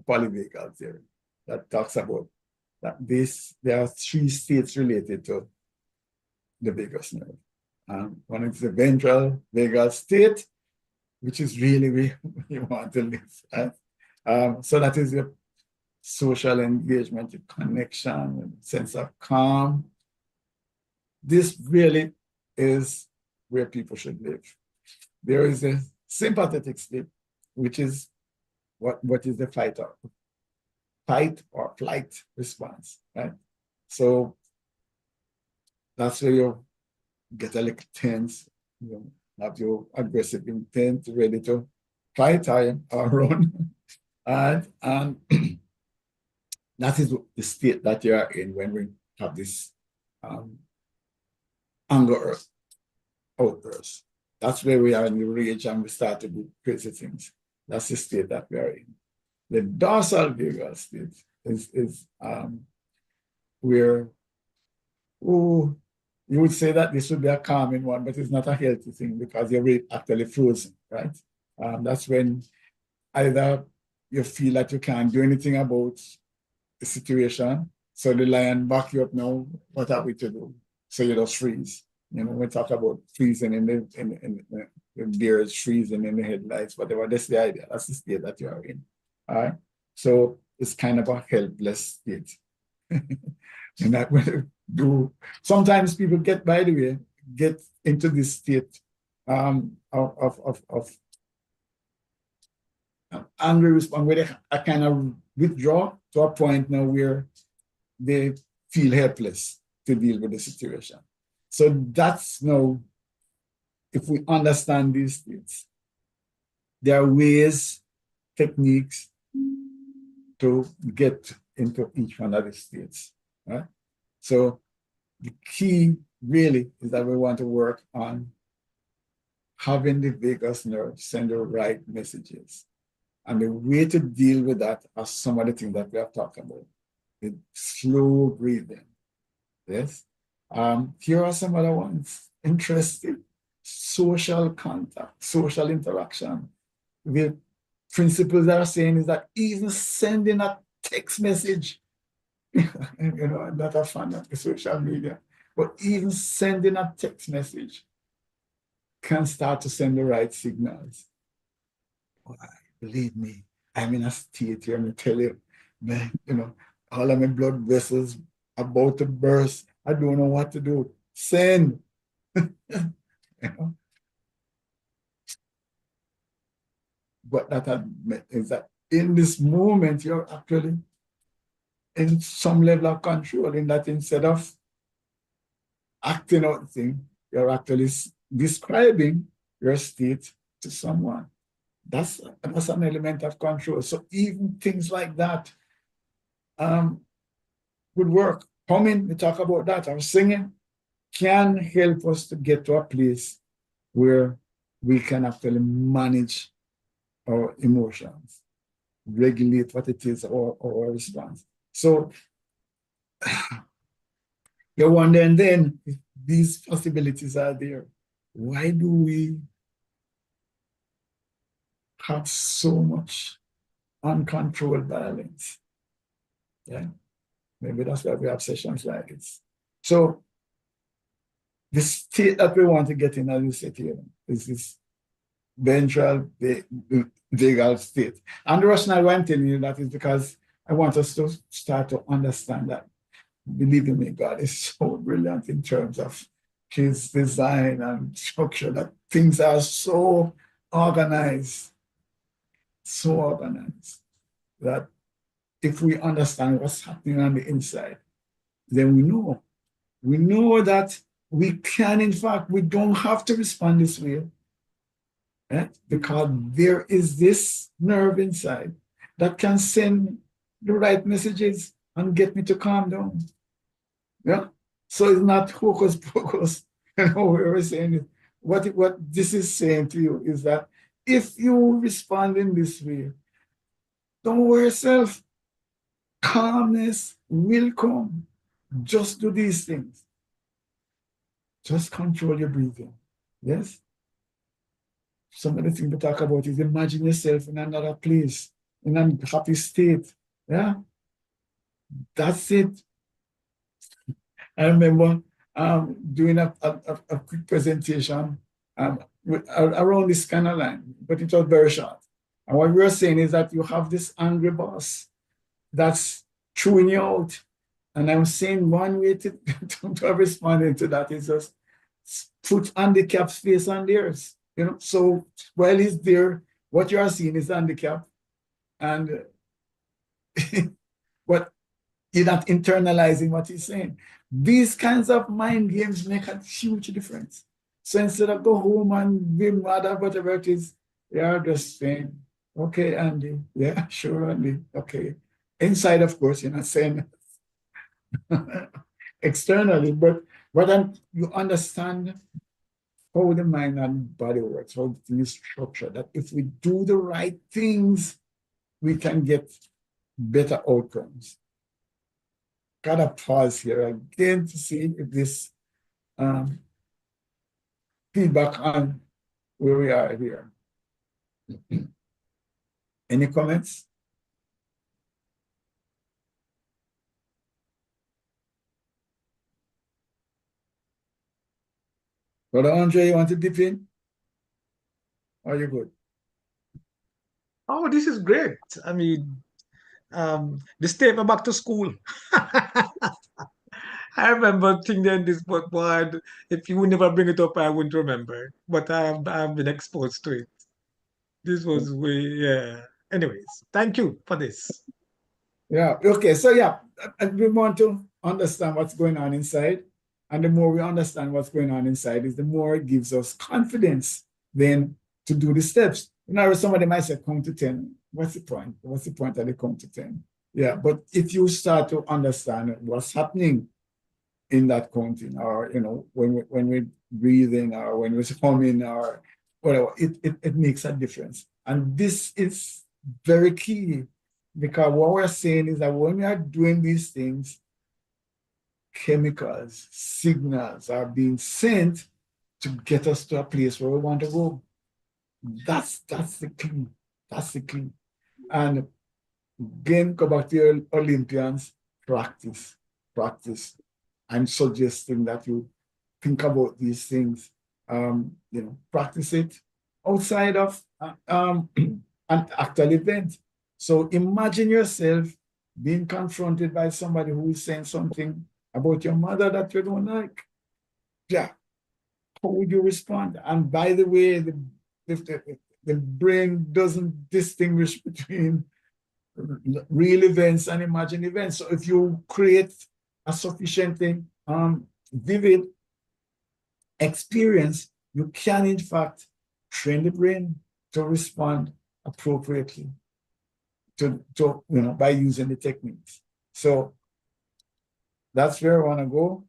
polyvagal theory, that talks about that there are 3 states related to the vagus nerve. One is the ventral vagal state, which is really where you want to live. Right? So that is your social engagement, your connection, and sense of calm. This really is where people should live. There is a sympathetic state, which is what is the fight or flight response, right? So that's where you get a little tense, have your aggressive intent, ready to fight or run. And that is the state that you are in when we have this anger outburst. That's where we are in the rage and we start to do crazy things. That's the state that we are in. The dorsal vagal state is where, you would say that this would be a calming one, but it's not a healthy thing because you're actually frozen, right? That's when either you feel that you can't do anything about the situation, so the lion back you up now, what are we to do? So you just freeze. We talk about freezing in the bears freezing in the headlights, whatever. That's the idea. That's the state that you are in. All right. So it's kind of a helpless state. And that will do. Sometimes people by the way, get into this state of angry response where they kind of withdraw to a point now where they feel helpless to deal with the situation. So that's now if we understand these states, there are ways, techniques to get into each one of the states. Right? So the key really is that we want to work on having the vagus nerve send the right messages. And the way to deal with that are some of the things that we have talked about. The slow breathing. Yes. Here are some other ones. Interesting. Social contact, social interaction. The principles that are saying is that even sending a text message, I'm not a fan of the social media, but even sending a text message can start to send the right signals. Why? Believe me, I'm in a state here, I tell you, man, all of my blood vessels about to burst. I don't know what to do. Send. you know? But that is that in this moment, you're actually in some level of control, in that instead of acting out thing, you're actually describing your state to someone. That's an element of control. So even things like that would work. Humming, we talk about that, or singing can help us to get to a place where we can actually manage our emotions, regulate what it is, or our response. So you wonder, and then if these possibilities are there, why do we have so much uncontrolled violence? Yeah, maybe that's why we have sessions like this. So the state that we want to get in, as you said here, is this ventral vagal state. And the rationale why I'm telling you that is because I want us to start to understand that, believe me, God is so brilliant in terms of his design and structure, that things are so organized, that if we understand what's happening on the inside, then we know that we can, in fact, we don't have to respond this way, right? Because there is this nerve inside that can send the right messages and get me to calm down. Yeah. So it's not hocus pocus. We were saying it. What this is saying to you is that if you respond in this way, don't worry yourself. Calmness will come. Just do these things. Just control your breathing. Yes? Some of the things we talk about is imagine yourself in another place, in a happy state. Yeah? That's it. I remember doing a quick presentation around this kind of line, but it was very short. And what we were saying is that you have this angry boss that's chewing you out. And I'm saying one way to respond to that is just put handicap's face on theirs. So while he's there, what you are seeing is handicap, and what you're not internalizing what he's saying. These kinds of mind games make a huge difference. So instead of go home and be mad at whatever it is, you're just saying, okay, Andy, yeah, sure, Andy, okay. Inside, of course, you're not saying externally, but then you understand how the mind and body works, how the thing is structured, that if we do the right things, we can get better outcomes. Gotta pause here again to see if this feedback on where we are here. Any comments? Brother Andre, you want to dip in? Or are you good? Oh, this is great. I mean, this take me back to school. I remember thinking this, but boy, if you would never bring it up, I wouldn't remember. But I've been exposed to it. This was way, yeah. Anyways, thank you for this. Yeah, okay. So yeah, we want to understand what's going on inside. And the more we understand what's going on inside is the more it gives us confidence then to do the steps. You know, somebody might say, count to 10. What's the point? What's the point of the count to 10? Yeah, but if you start to understand what's happening in that counting, or when we're breathing, or when we're humming, or whatever, it makes a difference. And this is very key, because what we're saying is that when we are doing these things, chemicals, signals are being sent to get us to a place where we want to go. That's the key. That's the key. And again, go back to your Olympians, practice, practice. I'm suggesting that you think about these things, practice it outside of an actual event. So imagine yourself being confronted by somebody who is saying something about your mother that you don't like. Yeah, how would you respond? And by the way, the brain doesn't distinguish between real events and imagined events. So if you create a sufficiently vivid experience, you can in fact train the brain to respond appropriately by using the techniques. So that's where I want to go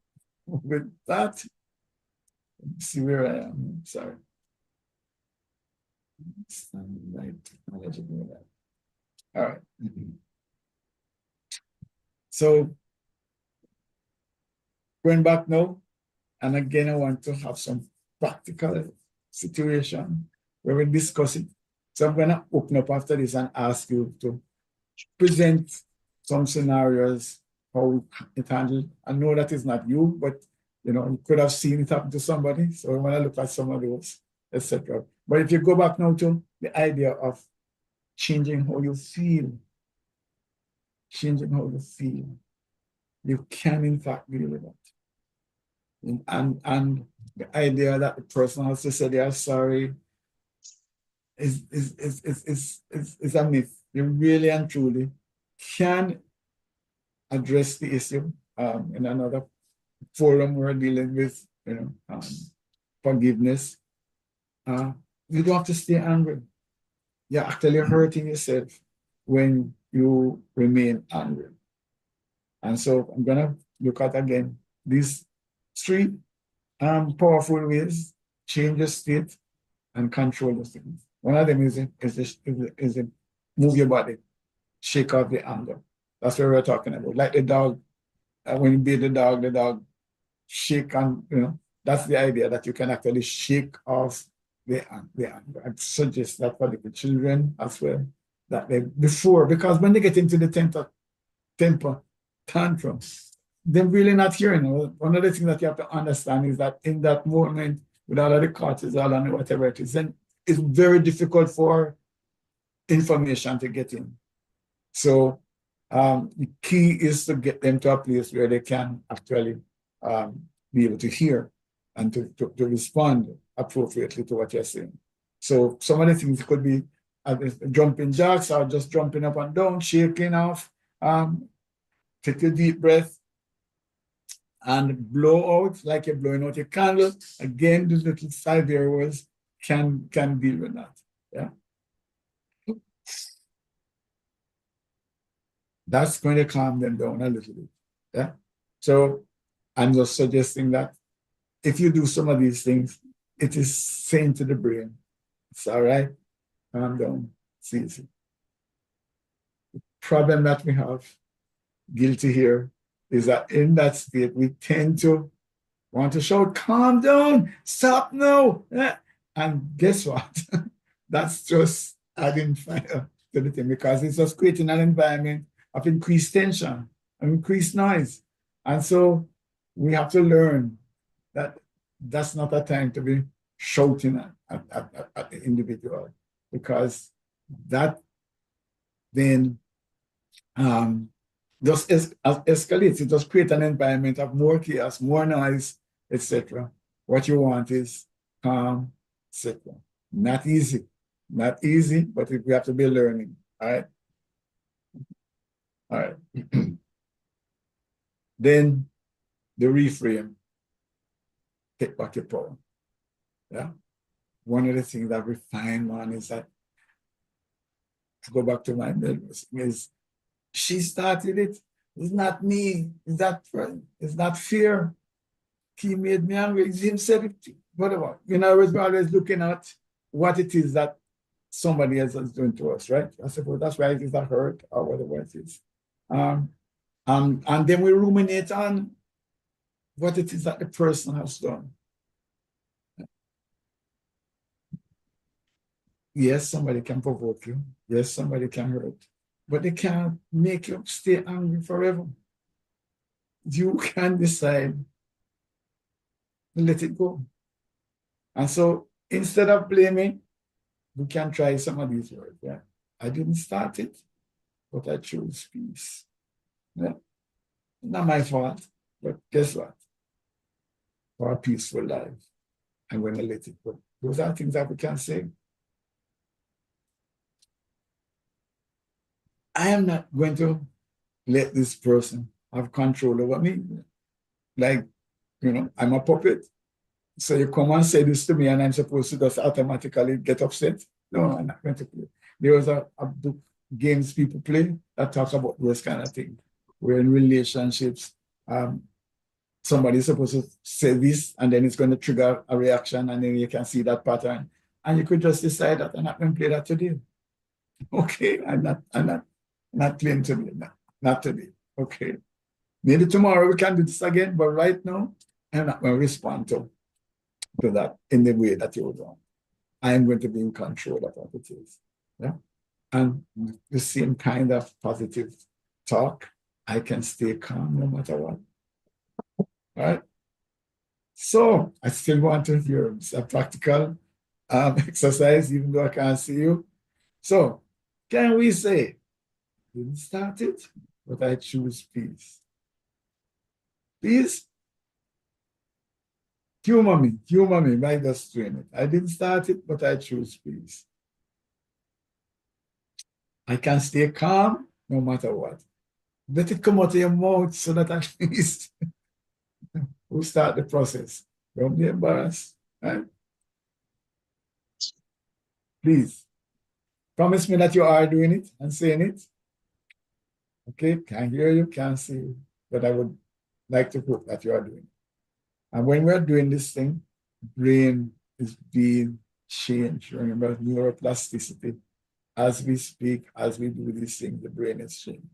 with that. Let's see where I am. Sorry. All right. So going back now, and again, I want to have some practical situation where we discuss it. So I'm going to open up after this and ask you to present some scenarios, how it handled. I know that is not you, but you could have seen it happen to somebody. So when I look at some of those, etc. But if you go back now to the idea of changing how you feel, you can in fact deal with that. And the idea that the person has to say they are sorry is a myth. You really and truly can address the issue in another forum we're dealing with, forgiveness. You don't have to stay angry. You're actually hurting yourself when you remain angry. And so I'm gonna look at again these three powerful ways: change your state and control the things. One of them is move your body, shake off the anger. That's what we're talking about. Like the dog, when you beat the dog shake, and that's the idea, that you can actually shake off the anger. I suggest that for the children as well, that because when they get into the temper tantrum, they're really not hearing. One of the things that you have to understand is that in that moment, with all of the cortisol and whatever it is, then it's very difficult for information to get in. So the key is to get them to a place where they can actually be able to hear and to respond appropriately to what you're saying. So some of the things could be jumping jacks, or just jumping up and down, shaking off. Take a deep breath and blow out like you're blowing out a candle. Again, these little 5-year-olds can deal with that. Yeah. That's going to calm them down a little bit. Yeah. So I'm just suggesting that if you do some of these things, it is saying to the brain, it's all right, calm down, it's easy. The problem that we have, guilty here, is that in that state, we tend to want to shout, calm down, stop now. And guess what? That's just adding fire to the thing, because it's just creating an environment of increased tension and increased noise. And so we have to learn that that's not a time to be shouting at the individual, because that then just escalates. It just creates an environment of more chaos, more noise, etc. What you want is calm, etc. Not easy, but we have to be learning. All right. All right. Then the reframe. take back your power. Yeah. One of the things that refine man is that, to go back to my middle, is she started it. It's not me. It's that friend. It's not fear. He made me angry. It's him said it. Whatever. You know, we're always looking at what it is that somebody else is doing to us, right? I suppose that's why it is a hurt or whatever it is. And then we ruminate on what it is that the person has done. Yes, somebody can provoke you. Yes, somebody can hurt. But they can't make you stay angry forever. You can decide to let it go. And so instead of blaming, we can try some of these words. Yeah. I didn't start it, but I chose peace. Yeah. Not my fault, but guess what? For a peaceful life, I'm going to let it go. Those are things that we can say. I am not going to let this person have control over me. Like, you know, I'm a puppet. So you come and say this to me and I'm supposed to just automatically get upset. No, I'm not going to play. There was a book, games people play, that talks about those kind of things. Where in relationships, somebody's supposed to say this and then it's going to trigger a reaction and then you can see that pattern. And you could just decide that I'm not going to play that today. Okay, I'm not playing today. Not today. Okay. Maybe tomorrow we can do this again, but right now, I'm not going to respond to that in the way that you would want. I am going to be in control of what it is. Yeah. And the same kind of positive talk, I can stay calm no matter what. Right? So I still want to hear a practical exercise, even though I can't see you. So can we say, didn't start it, but I choose peace. Peace, humor me by just doing it. I didn't start it, but I choose peace. I can stay calm no matter what. Let it come out of your mouth so that at least we'll start the process. Don't be embarrassed. Right? Please, promise me that you are doing it and saying it. Okay, can't hear you, can't see you, but I would like to hope that you are doing it. And when we're doing this thing, brain is being changed. Remember neuroplasticity. As we speak, as we do these things, the brain is changed.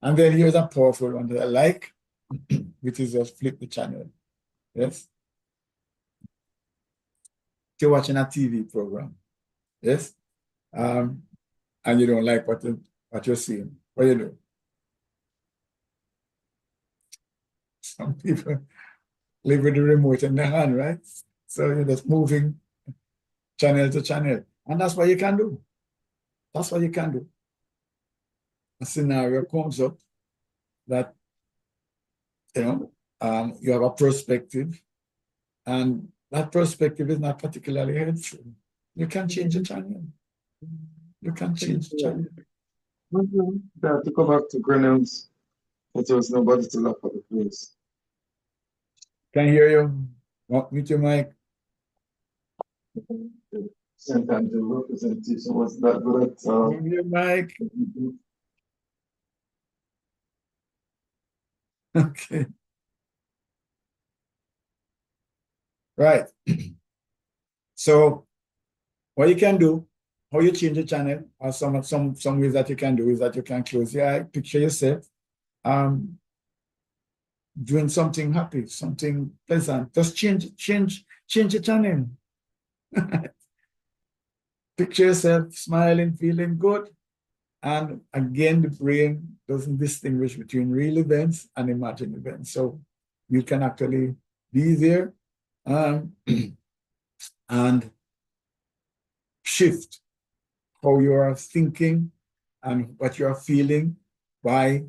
And then here's a powerful one that I like, which is just flip the channel. Yes? You're watching a TV program. Yes? And you don't like what you're seeing. What do you do? Some people live with the remote in their hand, right? So you're just moving channel to channel. And that's what you can do. That's what you can do. A scenario comes up that, you have a perspective, and that perspective is not particularly helpful. You can change the channel. You can change the channel. Yeah, to go back to Grinnell's, there was nobody to laugh at the place. Can hear you. Mute your mic. Sometimes the representation was not good at all. Mute your mic. Okay. Right. So what you can do, how you change the channel, or some ways that you can do is that you can close your eye, picture yourself doing something happy, something pleasant. Just change the channel. Picture yourself smiling, feeling good. And again, the brain doesn't distinguish between real events and imagined events. So you can actually be there and shift how you are thinking and what you are feeling by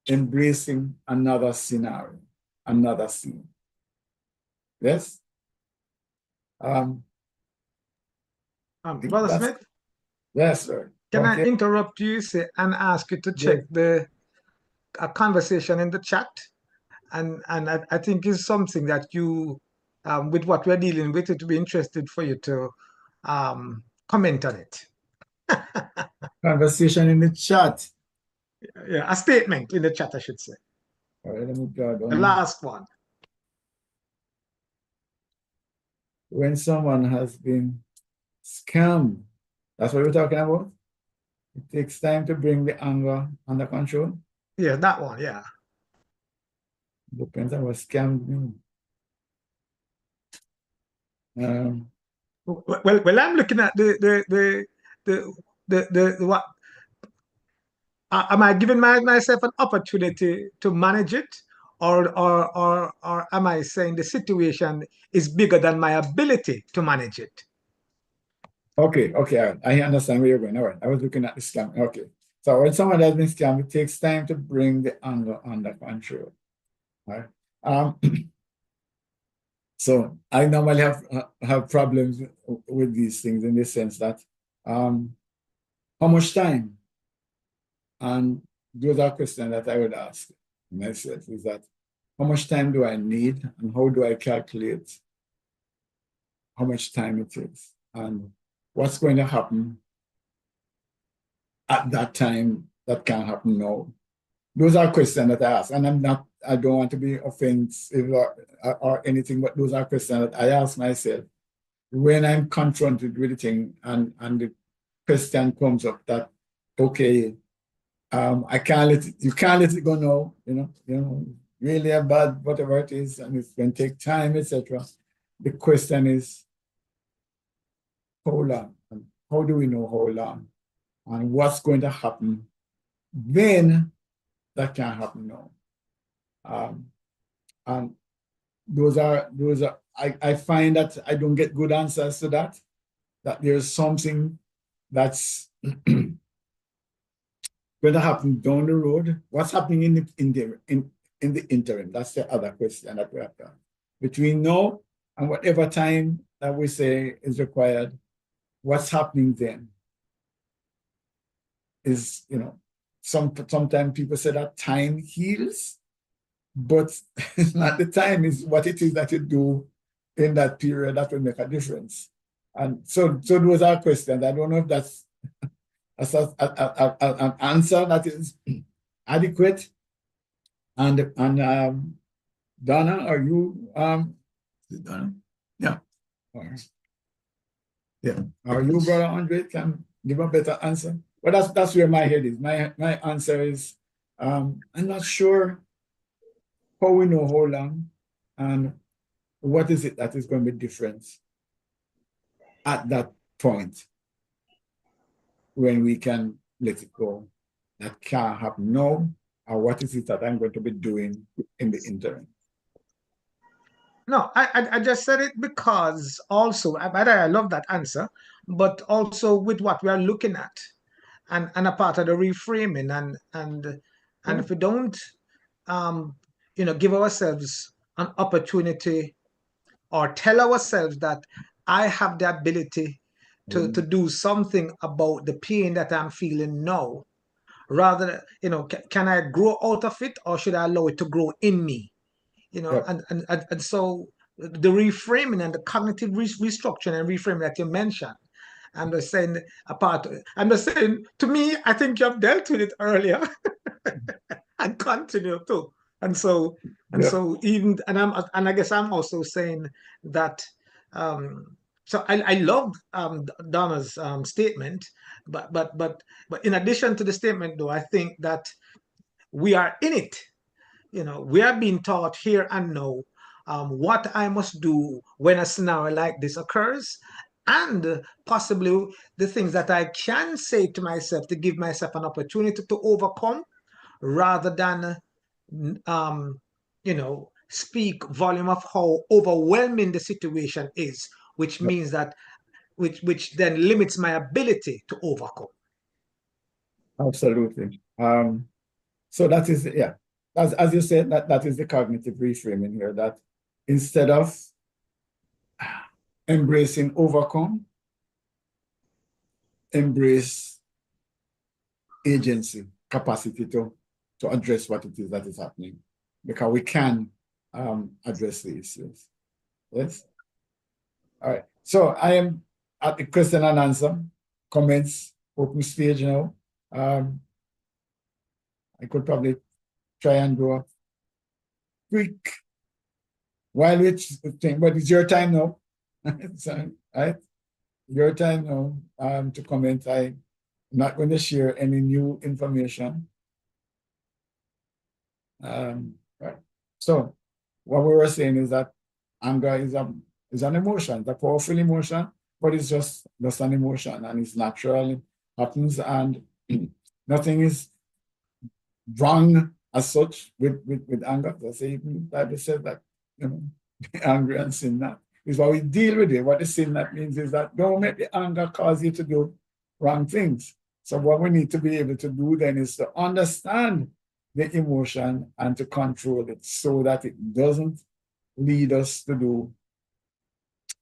embracing another scenario, another scene. Yes? Brother Smith, yes, sir. can Okay. I interrupt you and ask you to check a conversation in the chat? And I think it's something that you with what we're dealing with, it would be interested for you to comment on it. Conversation in the chat. Yeah, a statement in the chat, I should say. All right, let me go The down. last one. When someone has been scammed, that's what we're talking about. It takes time to bring the anger under control. Yeah, that one, yeah. Depends on what scam means. Well, I'm looking at the what am I giving myself an opportunity to manage it, or am I saying the situation is bigger than my ability to manage it? Okay, I understand where you're going. All right, I was looking at the scam. Okay, so when someone has been scammed, it takes time to bring the anger under control. All right. So I normally have problems with these things in the sense that how much time? And those are questions that I would ask myself, is that how much time do I need and how do I calculate how much time it is and what's going to happen at that time that can happen now. Those are questions that I ask, and I don't want to be offensive or anything, but those are questions that I ask myself when I'm confronted with the thing and the question comes up that, okay, I can't let it, you can't let it go now, really a bad, whatever it is, and it's going to take time, etc. The question is, how long? And how do we know how long? And what's going to happen then that can happen now? And those are, I find that I don't get good answers to that there's something that's going to happen down the road. What's happening in the interim? That's the other question that we have to ask. Between now and whatever time that we say is required, what's happening then? Is, sometimes people say that time heals, but it's not the time, is what it is that you do in that period that will make a difference. And so those are questions. I don't know if that's an answer that is adequate. And Donna, are you Donna? Yeah. Yeah. Are you, Brother Andre, can give a better answer? Well, that's where my head is. My answer is I'm not sure how we know how long and what is it that is going to be different at that point when we can let it go. That can't happen now, or what is it that I'm going to be doing in the interim? No, I just said it because also I love that answer, but also with what we are looking at, and a part of the reframing, and if we don't give ourselves an opportunity or tell ourselves that I have the ability to do something about the pain that I'm feeling now, rather, can I grow out of it or should I allow it to grow in me? Yep. And so the reframing and the cognitive restructuring and reframing that you mentioned, I'm just saying to me, I think you've dealt with it earlier and continue to. And so Yep. and I guess I'm also saying that so I love Donna's statement, but in addition to the statement though, I think that we are in it. We are being taught here and now what I must do when a scenario like this occurs, and possibly the things that I can say to myself to give myself an opportunity to overcome, rather than, speak volume of how overwhelming the situation is, which Yep. means that, which then limits my ability to overcome. Absolutely. So that is, yeah, as you said, that is the cognitive reframing here, that instead of embracing overcome, embrace agency, capacity to address what it is that is happening, because we can address the issues. Yes. All right. So I am at the question and answer, comments, open stage now. I could probably try and do a quick while we think, but it's your time now. So, right? Your time now to comment. I'm not going to share any new information. Right. So what we were saying is that anger is an emotion, it's a powerful emotion, but it's just an emotion and it's natural, it happens, and nothing is wrong as such with anger. That's even the Bible says that, you know, be angry and sin not. Is what we deal with it. What the sin that means is that don't make the anger cause you to do wrong things. So what we need to be able to do then is to understand the emotion and to control it so that it doesn't lead us to do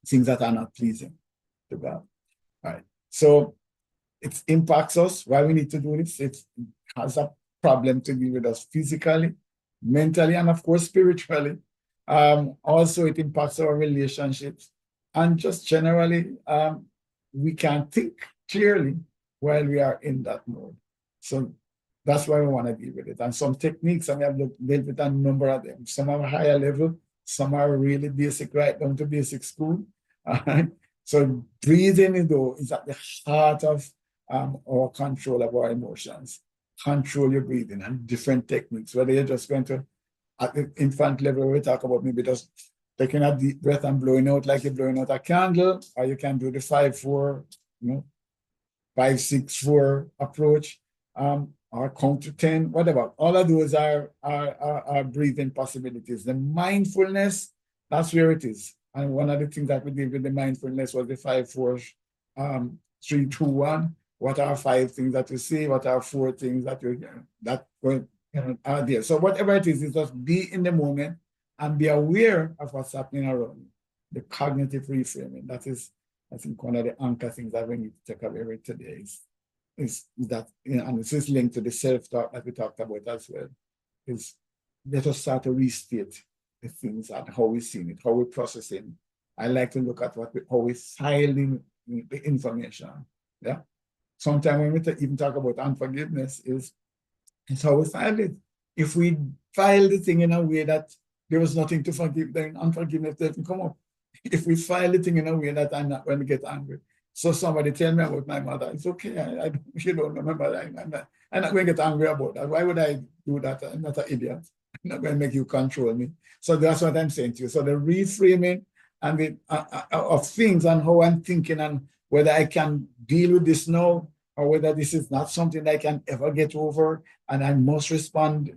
things that are not pleasing to God. All right. So it impacts us. Why we need to do this? It has a problem to deal with us physically, mentally, and of course, spiritually. Also, it impacts our relationships. And just generally, we can't think clearly while we are in that mode. So that's why we want to deal with it. And some techniques, and we have dealt with a number of them. Some are higher level, some are really basic, right down to basic school. So breathing, though, is at the heart of our control of our emotions. Control your breathing and different techniques, whether you're just going to, at the infant level, we talk about maybe just taking a deep breath and blowing out like you're blowing out a candle, or you can do the 5-4, 5-6-4 approach, or count to 10, whatever. All of those are breathing possibilities. The mindfulness, that's where it is. And one of the things that we did with the mindfulness was the 5-4-3-2-1. What are 5 things that you see? What are 4 things that are there? So whatever it is just be in the moment and be aware of what's happening around you. The cognitive reframing, that is, I think, one of the anchor things that we need to take away today is that, and this is linked to the self-talk that we talked about as well, is let us start to restate the things and how we're seeing it, how we're processing. I like to look at how we're filing the information. Yeah. Sometimes when we even talk about unforgiveness, it's how we file it. If we file the thing in a way that there was nothing to forgive, then unforgiveness doesn't come up. If we file the thing in a way that I'm not going to get angry. So somebody tell me about my mother. It's okay. You don't remember that. I'm not going to get angry about that. Why would I do that? I'm not an idiot. I'm not going to make you control me. So that's what I'm saying to you. So the reframing and the of things and how I'm thinking and whether I can deal with this now or whether this is not something that I can ever get over and I must respond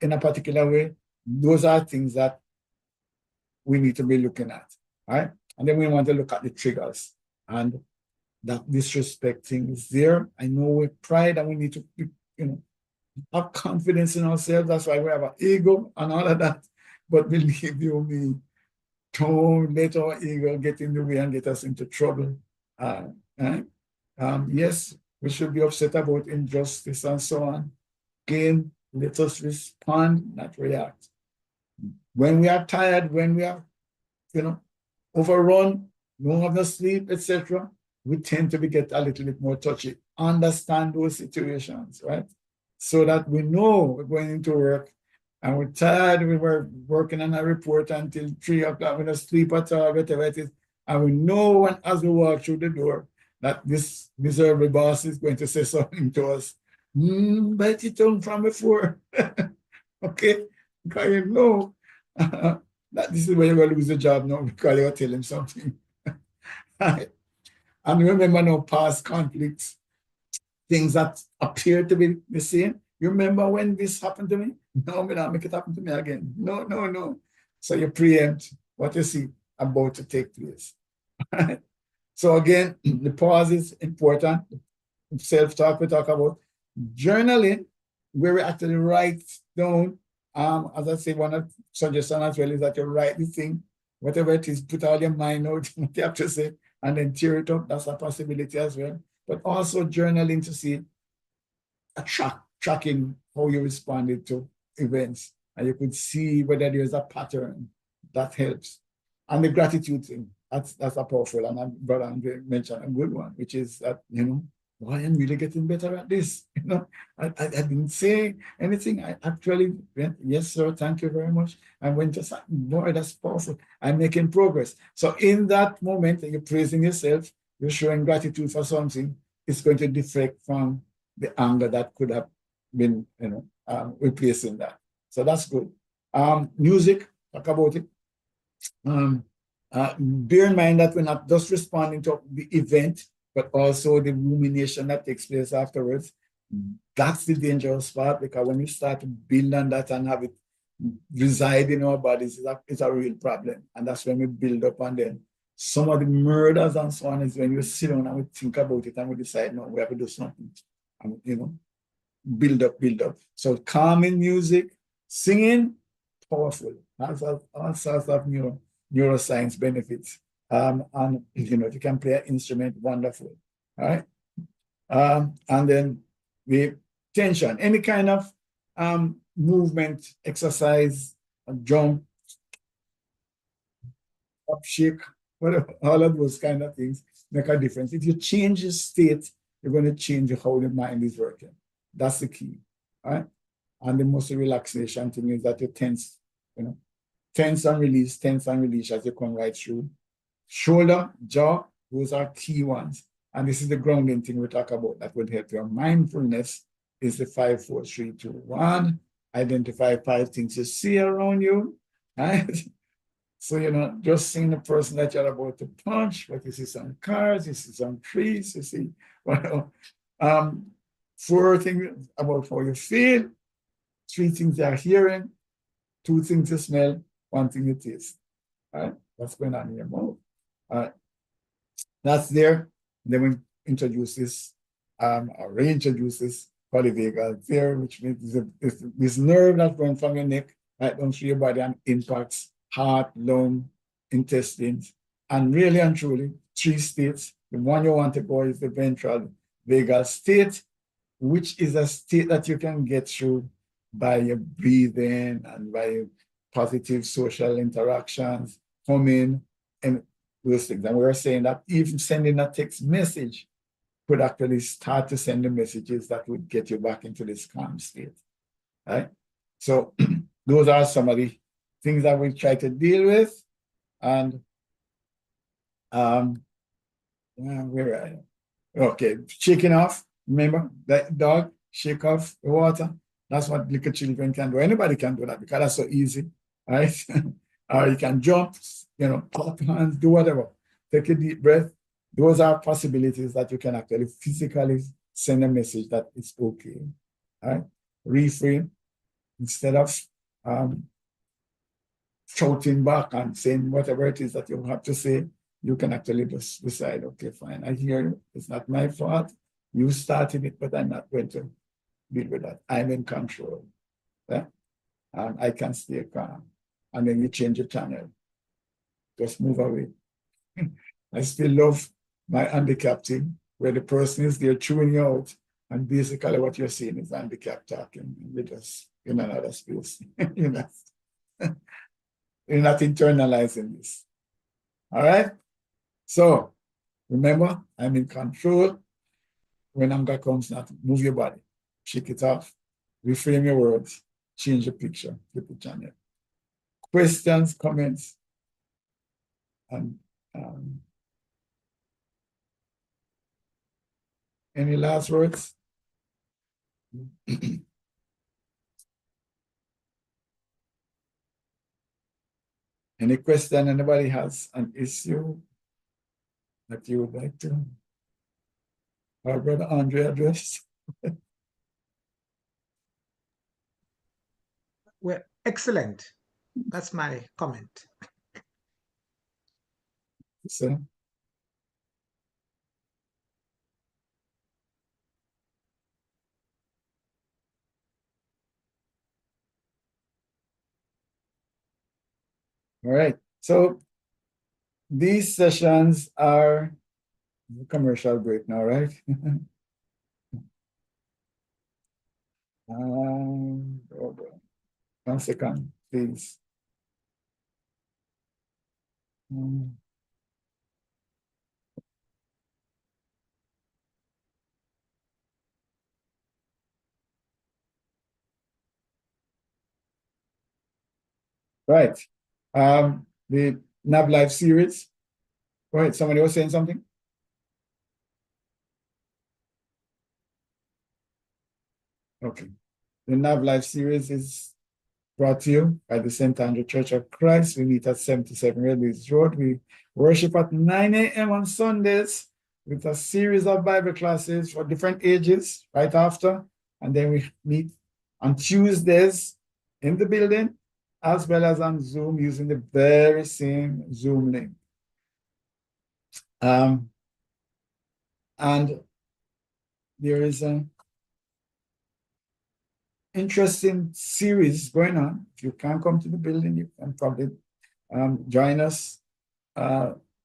in a particular way. Those are things that we need to be looking at, right? And then we want to look at the triggers and that disrespect thing is there. I know with pride and we need to, have confidence in ourselves. That's why we have an ego and all of that. But believe you me, don't let our ego get in the way and get us into trouble. Right? Yes, we should be upset about injustice and so on. Again, let us respond, not react. When we are tired, when we are, overrun, don't have no sleep, etc., we tend to get a little bit more touchy. Understand those situations, right? So that we know we're going into work and we're tired, we were working on a report until 3 o'clock, we don't sleep at all, whatever it is. And we know when, as we walk through the door, that this miserable boss is going to say something to us. Bite it down from before. Okay? Because you know that this is where you're going to lose the job now because you're telling something. Right? And remember now past conflicts, things that appear to be the same. You remember when this happened to me? No, me not make it happen to me again. No, no, no. So you preempt what you see about to take place. So again, the pause is important. Self-talk we talk about. Journaling, where we actually write down, as I say, one of the suggestions as well is that you write the thing, whatever it is, put all your mind out, what you have to say, and then tear it up. That's a possibility as well. But also journaling to see tracking how you responded to events. And you could see whether there's a pattern that helps. And the gratitude thing, that's a powerful, and Brother Andre mentioned a good one, which is that, boy, I'm really getting better at this. I didn't say anything. I actually went, yes, sir, thank you very much. I went to say, boy, that's powerful. I'm making progress. So in that moment, you're praising yourself, you're showing gratitude for something, it's going to deflect from the anger that could have been, replacing that. So that's good. Music, talk about it. Bear in mind that we're not just responding to the event, but also the rumination that takes place afterwards. That's the dangerous part, because when you start to build on that and have it reside in our bodies, it's a real problem. And that's when we build up on them. Some of the murders and so on is when you sit down and we think about it and we decide, no, we have to do something. And, build up, build up. So calming music, singing, powerful. Has all sorts of neuroscience benefits. And if you can play an instrument, wonderful. All right. And then the tension, any kind of movement, exercise, jump, up, shake, whatever, all of those kind of things make a difference. If you change the state, you're going to change how the mind is working. That's the key. All right. And the most relaxation thing is that you tense, tense and release as you come right through. Shoulder, jaw, those are key ones. And this is the grounding thing we talk about that would help you. Mindfulness is the 5, 4, 3, 2, 1. Identify 5 things you see around you, right? So you're not just seeing the person that you're about to punch, but you see some cars, you see some trees, you see, well, 4 things about how you feel, 3 things you're hearing, 2 things you smell, 1 thing you taste. All right, what's going on in your mouth? All right, that's there. Then we introduce this, or reintroduce this polyvagal there, which means this nerve that runs from your neck right down through your body and impacts heart, lung, intestines, and really and truly 3 states. The one you want to go is the ventral vagal state, which is a state that you can get through by your breathing and by positive social interactions, humming, and those things. And we were saying that even sending a text message could actually start to send the messages that would get you back into this calm state, right? So those are some of the things that we try to deal with. And where are you? Okay, shaking off. Remember that dog, shake off the water. That's what little children can do. Anybody can do that because that's so easy, right? Or you can jump, clap hands, do whatever. Take a deep breath. Those are possibilities that you can actually physically send a message that it's okay, right? Reframe. Instead of shouting back and saying whatever it is that you have to say, you can actually just decide, okay, fine, I hear you. It's not my fault. You started it, but I'm not going to deal with that. I'm in control. Yeah? And I can stay calm. And then you change the channel. Just move away. I still love my handicap thing, where the person is there chewing you out, and basically what you're seeing is handicap talking. You're just in another space. you're not internalizing this. All right? So remember, I'm in control. When anger comes, not move your body, shake it off, reframe your words, change the picture, flip the channel. Questions, comments, and any last words? Any question anybody has an issue that you would like to our brother Andre address? Well, excellent. That's my comment. So, all right. So these sessions are commercial break now, right? 1 second, please. Right. The NAV Live series. Go ahead. Somebody was saying something? Okay. The NAV Live series is brought to you by the St. Andrew Church of Christ. We meet at 77 Red Hills Road. We worship at 9 a.m. on Sundays with a series of Bible classes for different ages right after. And then we meet on Tuesdays in the building as well as on Zoom using the very same Zoom link. And there is an interesting series going on. If you can't come to the building, you can probably join us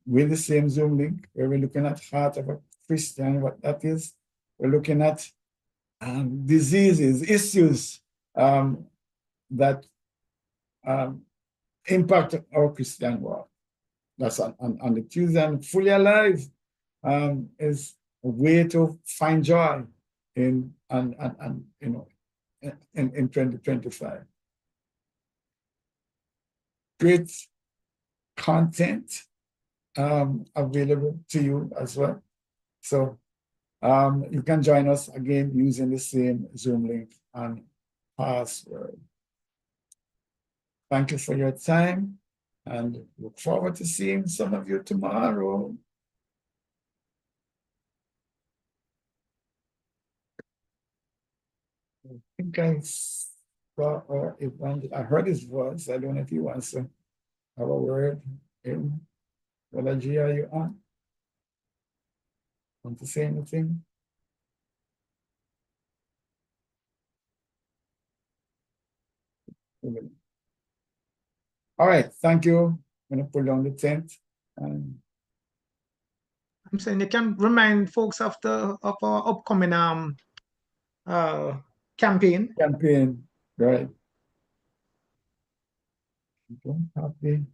with the same Zoom link where we're looking at heart of a Christian, what that is. We're looking at diseases, issues that impact our Christian world. That's on the Tuesday. And Fully Alive is a way to find joy in 2025. Great content available to you as well. So you can join us again using the same Zoom link and password. Thank you for your time and look forward to seeing some of you tomorrow. I think I saw I heard his voice. I don't know if he wants to have a word in. G, are you on? Want to say anything? All right, thank you. I'm going to pull down the tent. I'm saying you can remind folks of our upcoming campaign. Campaign, right. I don't have the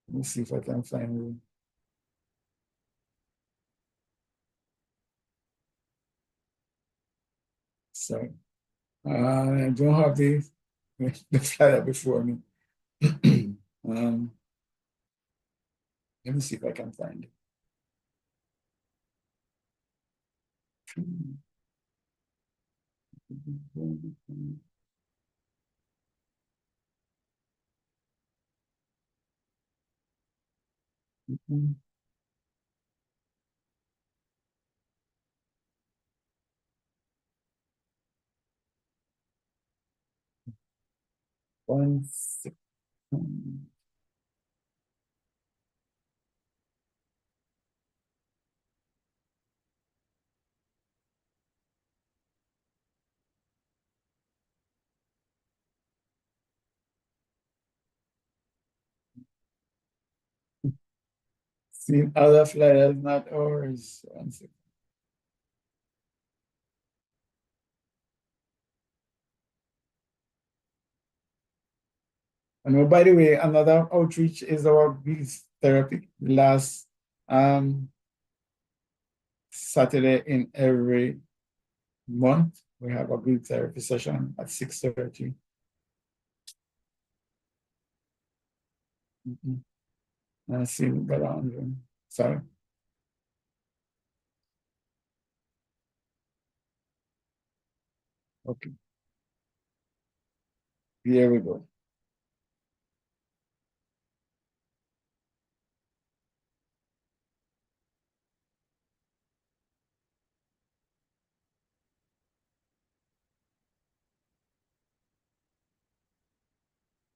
let me see if I can find it. Sorry. I don't have the flyer before me. Let me see if I can find it. One second. See other flyers, not ours. One second. And oh, by the way, another outreach is our breeze therapy. Last Saturday in every month, we have a breeze therapy session at 6:30. I see we got on. Sorry. Okay. Here we go.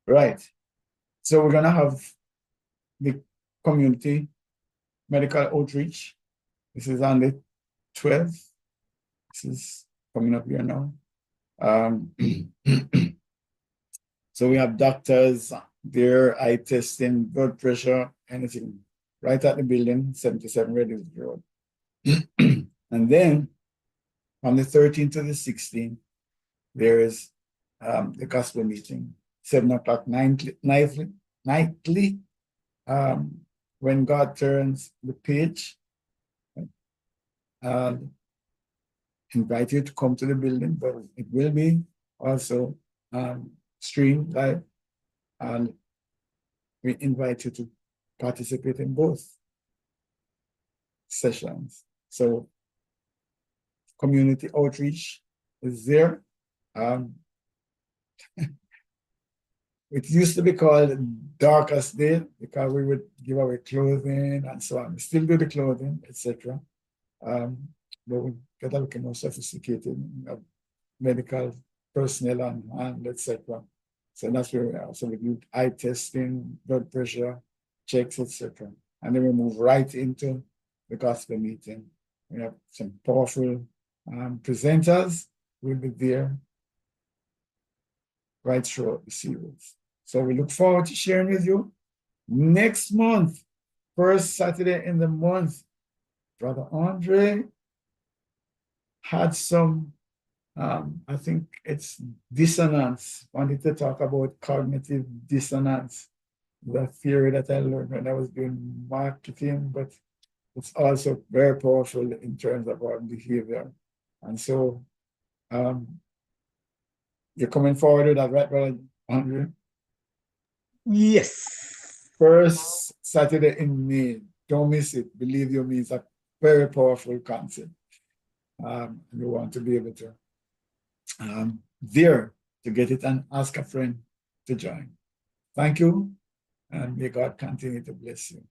Right. So we're gonna have the community medical outreach. This is on the 12th. This is coming up here now. So we have doctors there, eye testing, blood pressure, anything, right at the building, 77 Red Hills Road. And then from the 13th to the 16th, there is the gospel meeting 7 o'clock nightly. When God turns the page, invite you to come to the building, but it will be also streamed live, and we invite you to participate in both sessions. So community outreach is there. It used to be called Darkest Day because we would give away clothing and so on. We still do the clothing, etc. But we get a little more sophisticated, medical personnel on hand, etc. So that's where we are. So we do eye testing, blood pressure, checks, etc. And then we move right into the gospel meeting. We have some powerful presenters will be there right throughout the series. So we look forward to sharing with you next month, first Saturday in the month. Brother Andre had some, I think it's dissonance. Wanted to talk about cognitive dissonance, the theory that I learned when I was doing marketing, but it's also very powerful in terms of our behavior. And so you're coming forward with that, right, Brother Andre? Yes. First Saturday in May. Don't miss it. Believe you me, it's a very powerful concept. And we want to be able to there to get it and ask a friend to join. Thank you, and may God continue to bless you.